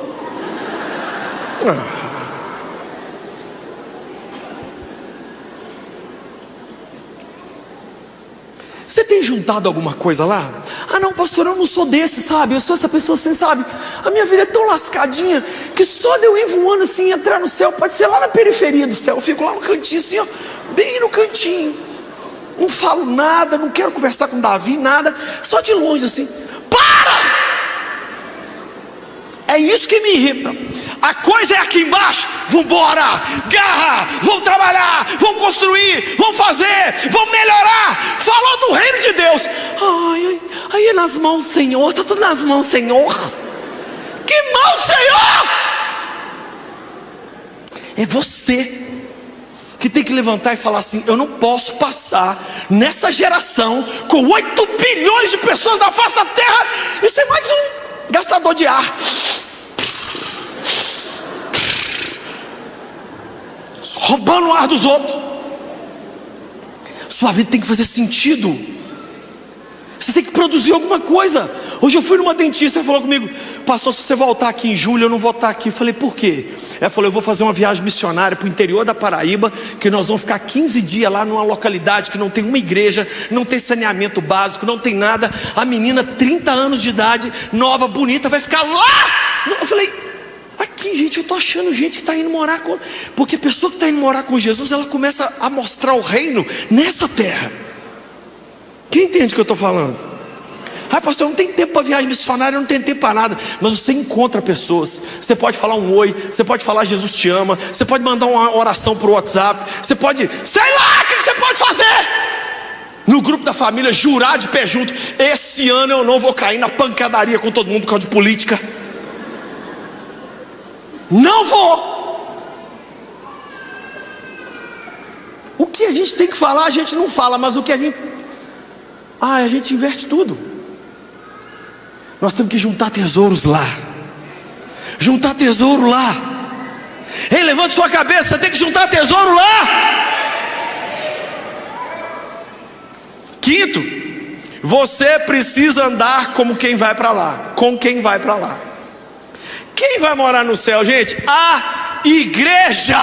Você tem juntado alguma coisa lá? Não, pastor, eu não sou desse, sabe? Eu sou essa pessoa assim, sabe? A minha vida é tão lascadinha que só de eu ir voando assim, entrar no céu, pode ser lá na periferia do céu. Eu fico lá no cantinho assim, ó, bem no cantinho. Não falo nada, não quero conversar com Davi, nada. Só de longe assim. Para! É isso que me irrita. A coisa é aqui embaixo. Vambora, garra, vamos trabalhar, vamos construir, vamos fazer, vamos melhorar. Falou do reino de Deus. Aí é nas mãos, Senhor. Está tudo nas mãos, Senhor. Que mão, Senhor? É você que tem que levantar e falar assim: eu não posso passar nessa geração com 8 bilhões de pessoas na face da terra e ser mais um gastador de ar, roubando o ar dos outros. Sua vida tem que fazer sentido. Você tem que produzir alguma coisa. Hoje eu fui numa dentista e falou comigo: pastor, se você voltar aqui em julho, eu não vou estar aqui. Eu falei: por quê? Ela falou: eu vou fazer uma viagem missionária para o interior da Paraíba, que nós vamos ficar 15 dias lá numa localidade que não tem uma igreja, não tem saneamento básico, não tem nada. A menina, 30 anos de idade, nova, bonita, vai ficar lá. Eu falei: aqui, gente, eu estou achando gente que está indo morar com... Porque a pessoa que está indo morar com Jesus, ela começa a mostrar o reino nessa terra. Quem entende o que eu estou falando? Pastor, eu não tenho tempo para viagem missionária, eu não tenho tempo para nada. Mas você encontra pessoas. Você pode falar um oi, você pode falar Jesus te ama, você pode mandar uma oração por WhatsApp, você pode, sei lá, o que você pode fazer? No grupo da família, jurar de pé junto: esse ano eu não vou cair na pancadaria com todo mundo por causa de política. Não vou. O que a gente tem que falar, a gente não fala. Mas o que a gente inverte tudo. Nós temos que juntar tesouros lá. Juntar tesouro lá. Ei, levante sua cabeça, você tem que juntar tesouro lá. Quinto, você precisa andar como quem vai para lá. Com quem vai para lá. Quem vai morar no céu, gente? A igreja.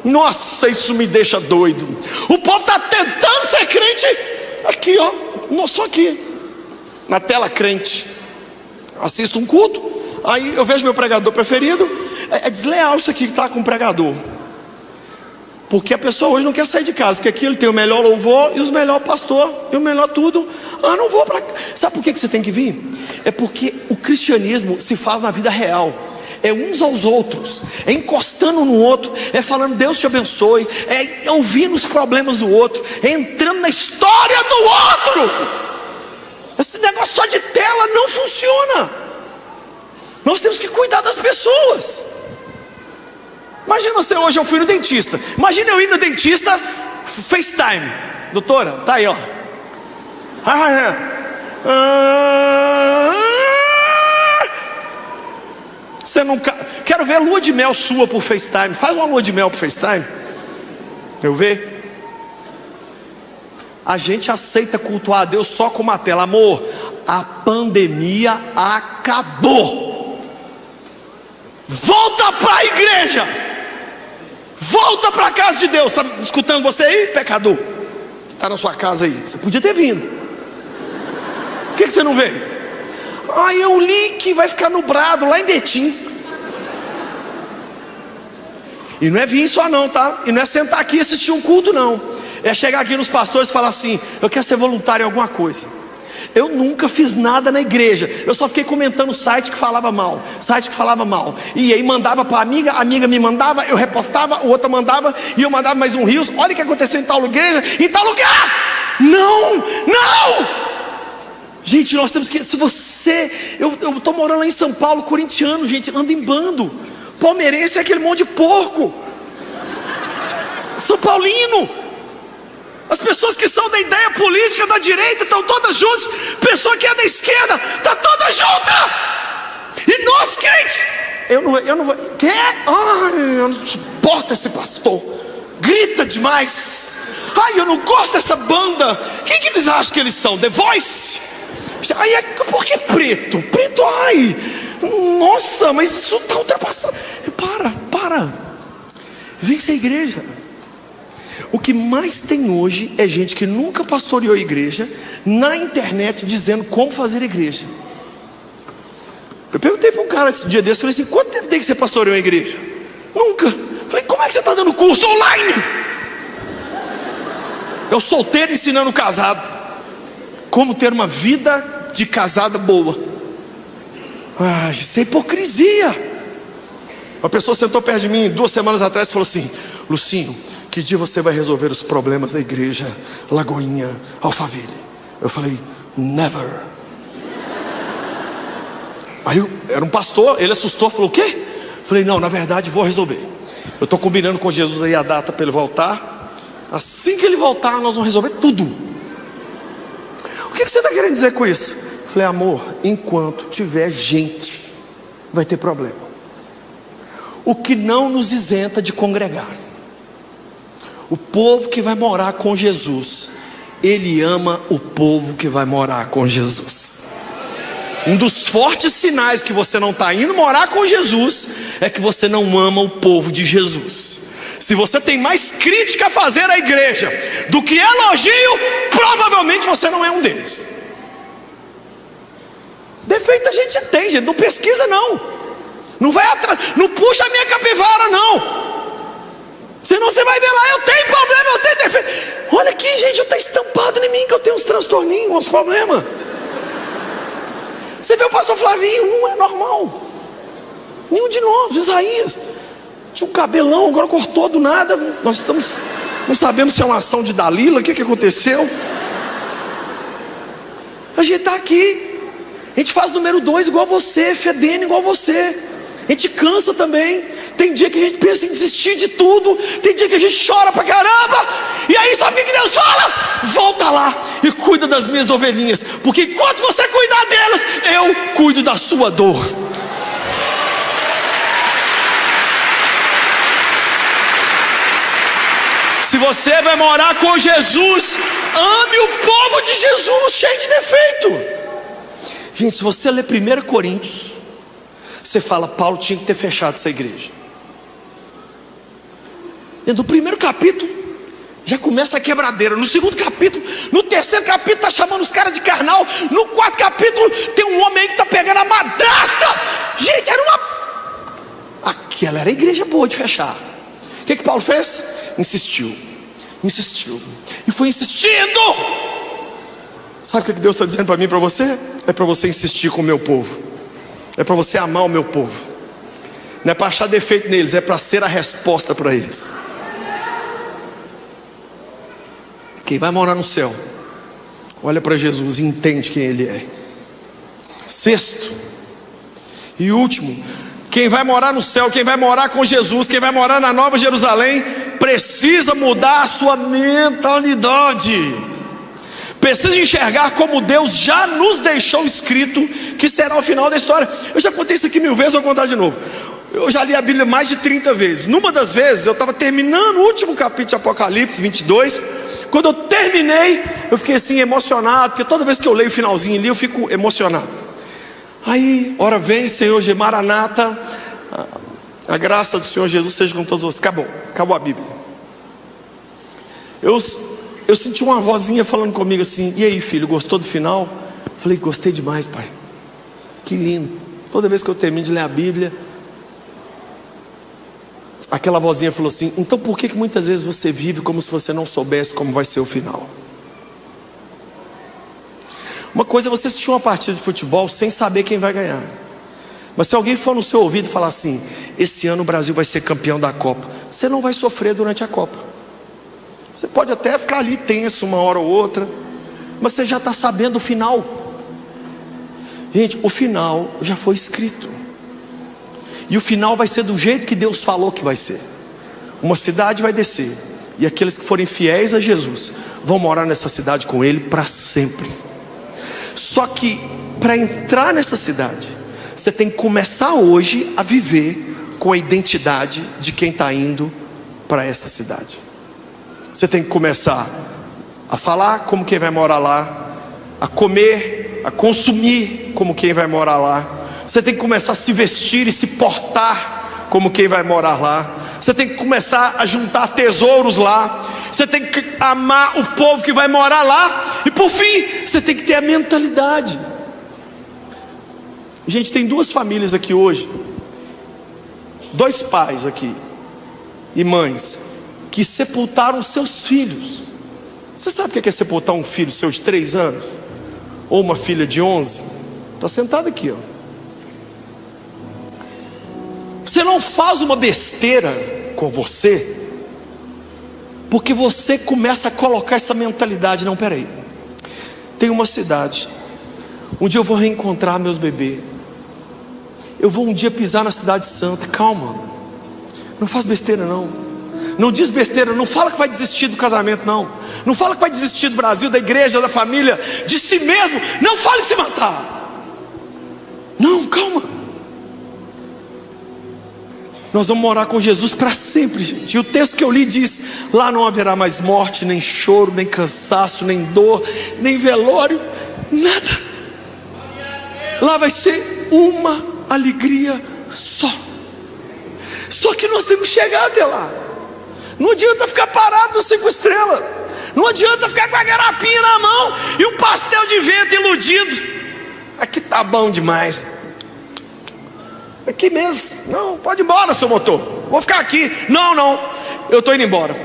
Nossa, isso me deixa doido. O povo está tentando ser crente aqui, ó. Nós só aqui na tela crente. Assisto um culto, aí eu vejo meu pregador preferido. É desleal isso aqui que está com o pregador. Porque a pessoa hoje não quer sair de casa, porque aqui ele tem o melhor louvor e os melhores pastor e o melhor tudo. Não vou para cá. Sabe por que você tem que vir? É porque o cristianismo se faz na vida real. É uns aos outros, é encostando no outro, é falando Deus te abençoe, é ouvindo os problemas do outro, é entrando na história do outro. Esse negócio só de tela não funciona. Nós temos que cuidar das pessoas. Imagina você, hoje eu fui no dentista. Imagina eu ir no dentista FaceTime. Doutora, tá aí, ó. Você não... Quero ver a lua de mel sua por FaceTime. Faz uma lua de mel por FaceTime. Eu ver. A gente aceita cultuar a Deus só com uma tela. Amor, a pandemia acabou. Volta para a igreja. Volta para a casa de Deus. Está escutando você aí, pecador? Está na sua casa aí. Você podia ter vindo. Por que você não veio? Eu li que vai ficar nublado lá em Betim. E não é vir só não, tá? E não é sentar aqui e assistir um culto não. É chegar aqui nos pastores e falar assim: eu quero ser voluntário em alguma coisa. Eu nunca fiz nada na igreja. Eu só fiquei comentando o site que falava mal. E aí mandava para a amiga me mandava, eu repostava, o outro mandava, e eu mandava mais um rios. Olha o que aconteceu em tal igreja, em tal lugar. Não! Gente, nós temos que... Se você... Eu estou morando lá em São Paulo, corintiano, gente, anda em bando. Palmeirense é aquele monte de porco. São Paulino. As pessoas que são da ideia política da direita estão todas juntas. Pessoa que é da esquerda está toda junta. E nós crentes, eu não vou. Quer? Eu não suporto esse pastor. Grita demais. Eu não gosto dessa banda. Quem que eles acham que eles são? The Voice? Por que preto? Preto, nossa, mas isso está ultrapassado. Para. Vem-se à igreja. O que mais tem hoje é gente que nunca pastoreou a igreja na internet dizendo como fazer igreja. Eu perguntei para um cara esse dia desse, falei assim: quanto tempo tem que você pastoreou a igreja? Nunca. Falei: como é que você está dando curso online? Eu solteiro ensinando casado como ter uma vida de casada boa. Isso é hipocrisia. Uma pessoa sentou perto de mim 2 semanas atrás e falou assim: Lucinho, que dia você vai resolver os problemas da igreja Lagoinha, Alphaville? Eu falei: never. Aí era um pastor, ele assustou, falou: o quê? Eu falei: não, na verdade vou resolver. Eu estou combinando com Jesus aí a data para ele voltar. Assim que ele voltar, nós vamos resolver tudo. O que você está querendo dizer com isso? Eu falei: amor, enquanto tiver gente, vai ter problema. O que não nos isenta de congregar. O povo que vai morar com Jesus, ele ama o povo que vai morar com Jesus. Um dos fortes sinais que você não está indo morar com Jesus é que você não ama o povo de Jesus. Se você tem mais crítica a fazer à igreja do que elogio, provavelmente você não é um deles. Defeito a gente tem, gente. Não pesquisa não. Não vai atrás, não puxa a minha capivara não. Senão você vai ver lá: eu tenho problema, eu tenho defeito. Olha aqui, gente, está estampado em mim que eu tenho uns transtorninhos, uns problemas. Você vê o pastor Flavinho, não é normal. Nenhum de nós. Isaías tinha um cabelão, agora cortou do nada. Nós não sabemos se é uma ação de Dalila. O que aconteceu? A gente está aqui, a gente faz número 2 igual você, fedendo igual você. A gente cansa também. Tem dia que a gente pensa em desistir de tudo. Tem dia que a gente chora pra caramba. E aí sabe o que Deus fala? Volta lá e cuida das minhas ovelhinhas, porque enquanto você cuidar delas, eu cuido da sua dor. Se você vai morar com Jesus, ame o povo de Jesus, cheio de defeito. Gente, se você ler 1 Coríntios, você fala: Paulo tinha que ter fechado essa igreja. E no 1º capítulo já começa a quebradeira. No 2º capítulo, no 3º capítulo está chamando os caras de carnal. No 4º capítulo tem um homem aí que está pegando a madrasta. Gente, aquela era a igreja boa de fechar. O que Paulo fez? insistiu, e foi insistindo. Sabe o que Deus está dizendo para mim e para você? É para você insistir com o meu povo, é para você amar o meu povo, não é para achar defeito neles, é para ser a resposta para eles. Quem vai morar no céu, olha para Jesus e entende quem Ele é. Sexto e último, quem vai morar no céu, quem vai morar com Jesus, quem vai morar na Nova Jerusalém, precisa mudar a sua mentalidade, precisa enxergar como Deus já nos deixou escrito que será o final da história. Eu já contei isso aqui 1000 vezes, vou contar de novo. Eu já li a Bíblia mais de 30 vezes. Numa das vezes eu estava terminando o último capítulo de Apocalipse 22. Quando eu terminei, eu fiquei assim emocionado, porque toda vez que eu leio o finalzinho ali, eu fico emocionado. Aí, ora vem, Senhor, Maranata, a graça do Senhor Jesus seja com todos vocês. Acabou a Bíblia. Eu senti uma vozinha falando comigo assim: e aí, filho, gostou do final? Eu falei: gostei demais, pai. Que lindo. Toda vez que eu termino de ler a Bíblia, aquela vozinha falou assim: então por que muitas vezes você vive como se você não soubesse como vai ser o final? Uma coisa é você assistir uma partida de futebol sem saber quem vai ganhar, mas se alguém for no seu ouvido e falar assim: esse ano o Brasil vai ser campeão da Copa, você não vai sofrer durante a Copa. Você pode até ficar ali tenso uma hora ou outra, mas você já está sabendo o final. Gente, o final já foi escrito, e o final vai ser do jeito que Deus falou que vai ser. Uma cidade vai descer, e aqueles que forem fiéis a Jesus vão morar nessa cidade com Ele para sempre. Só que para entrar nessa cidade, você tem que começar hoje a viver com a identidade de quem está indo para essa cidade. Você tem que começar a falar como quem vai morar lá, a comer, a consumir como quem vai morar lá. Você tem que começar a se vestir e se portar como quem vai morar lá. Você tem que começar a juntar tesouros lá. Você tem que amar o povo que vai morar lá. E por fim, você tem que ter a mentalidade. Gente, tem 2 famílias aqui hoje, 2 pais aqui e mães, que sepultaram seus filhos. Você sabe o que é sepultar um filho seu de 3 anos? Ou uma filha de 11? Está sentado aqui, ó. Você não faz uma besteira com você, porque você começa a colocar essa mentalidade: não, peraí, tem uma cidade, um dia eu vou reencontrar meus bebês, eu vou um dia pisar na cidade santa. Calma, não faz besteira não, não diz besteira, não fala que vai desistir do casamento não, não fala que vai desistir do Brasil, da igreja, da família, de si mesmo, não fale em se matar, não, calma. Nós vamos morar com Jesus para sempre, gente. E o texto que eu li diz: lá não haverá mais morte, nem choro, nem cansaço, nem dor, nem velório, nada. Lá vai ser uma alegria só. Só que nós temos que chegar até lá. Não adianta ficar parado no 5 estrelas, não adianta ficar com a garapinha na mão e um pastel de vento iludido. Aqui tá bom demais, aqui mesmo. Não, pode ir embora, seu motor, vou ficar aqui. Não, eu estou indo embora.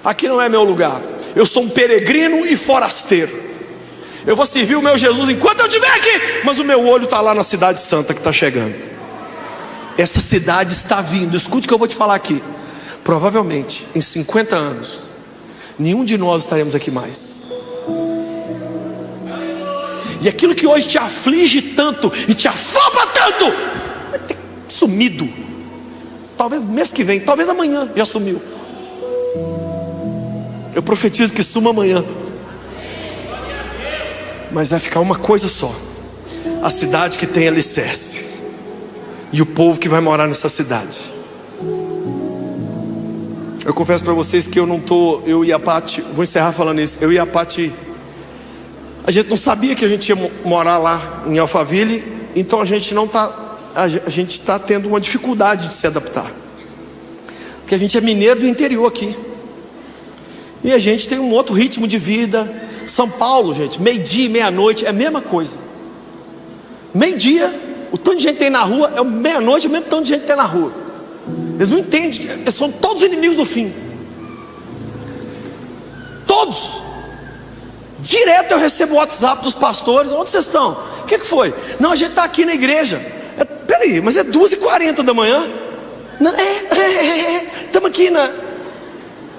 Aqui não é meu lugar. Eu sou um peregrino e forasteiro. Eu vou servir o meu Jesus enquanto eu estiver aqui, mas o meu olho está lá na cidade santa que está chegando. Essa cidade está vindo. Escute o que eu vou te falar aqui. Provavelmente em 50 anos nenhum de nós estaremos aqui mais. E aquilo que hoje te aflige tanto e te afoba tanto vai ter sumido. Talvez mês que vem, talvez amanhã já sumiu. Eu profetizo que suma amanhã. Mas vai ficar uma coisa só: a cidade que tem alicerce e o povo que vai morar nessa cidade. Eu confesso para vocês que eu e a Pati, vou encerrar falando isso. Eu e a Pati, a gente não sabia que a gente ia morar lá em Alphaville. Então a gente está tendo uma dificuldade de se adaptar, porque a gente é mineiro do interior aqui, e a gente tem um outro ritmo de vida. São Paulo, gente, meio-dia e meia-noite é a mesma coisa. Meio-dia, o tanto de gente tem na rua, é meia-noite, o mesmo tanto de gente tem na rua. Eles não entendem, eles são todos inimigos do fim. Todos. Direto eu recebo o WhatsApp dos pastores: onde vocês estão? O que foi? Não, a gente está aqui na igreja. Peraí, mas é 2h40 da manhã? Não, estamos aqui na...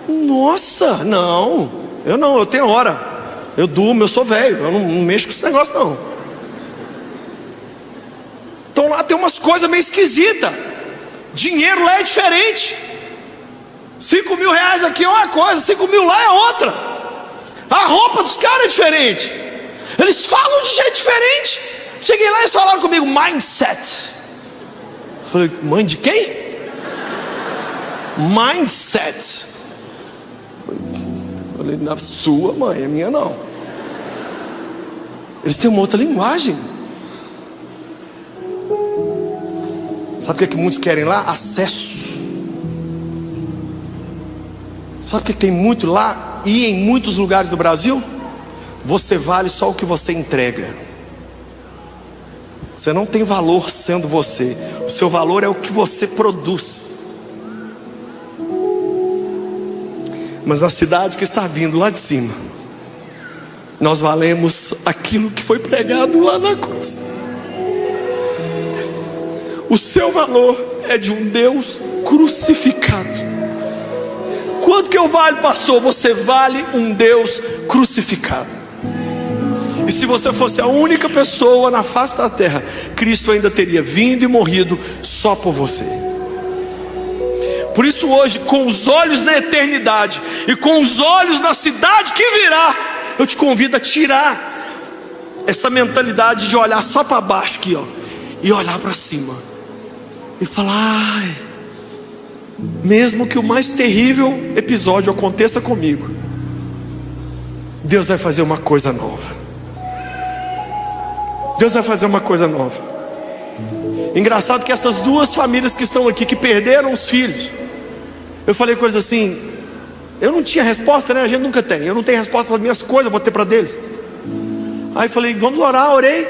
Nossa, não, eu tenho hora. Eu durmo, eu sou velho, eu não mexo com esse negócio não. Então lá tem umas coisas meio esquisitas. Dinheiro lá é diferente. 5 mil reais aqui é uma coisa, 5 mil lá é outra. A roupa dos caras é diferente. Eles falam de jeito diferente. Cheguei lá e eles falaram comigo: mindset. Falei: mãe de quem? Mindset. Falei: na sua mãe, a minha não. Eles têm uma outra linguagem. Sabe o que muitos querem lá? Acesso. Sabe o que tem muito lá e em muitos lugares do Brasil? Você vale só o que você entrega. Você não tem valor sendo você. O seu valor é o que você produz. Mas na cidade que está vindo lá de cima, nós valemos aquilo que foi pregado lá na cruz. O seu valor é de um Deus crucificado. Quanto que eu valho, pastor? Você vale um Deus crucificado. E se você fosse a única pessoa na face da terra, Cristo ainda teria vindo e morrido só por você. Por isso hoje, com os olhos na eternidade e com os olhos na cidade que virá, eu te convido a tirar essa mentalidade de olhar só para baixo aqui, ó, e olhar para cima e falar: ai, mesmo que o mais terrível episódio aconteça comigo, Deus vai fazer uma coisa nova. Deus vai fazer uma coisa nova. Engraçado que essas duas famílias que estão aqui, que perderam os filhos, eu falei coisas assim, eu não tinha resposta, né? A gente nunca tem. Eu não tenho resposta para as minhas coisas, vou ter para deles. Aí falei: vamos orar. Orei.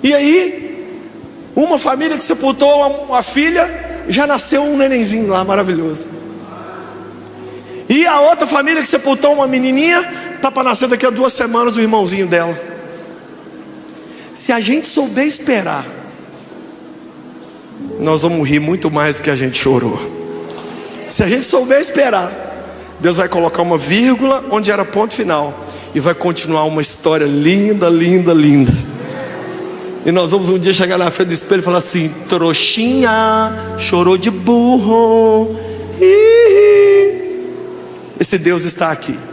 E aí, uma família que sepultou a filha, já nasceu um nenenzinho lá, maravilhoso. E a outra família que sepultou uma menininha, está para nascer daqui a 2 semanas o irmãozinho dela. Se a gente souber esperar, nós vamos rir muito mais do que a gente chorou. Se a gente souber esperar, Deus vai colocar uma vírgula onde era ponto final, e vai continuar uma história linda, linda, linda. E nós vamos um dia chegar na frente do espelho e falar assim: trouxinha, chorou de burro. Esse Deus está aqui.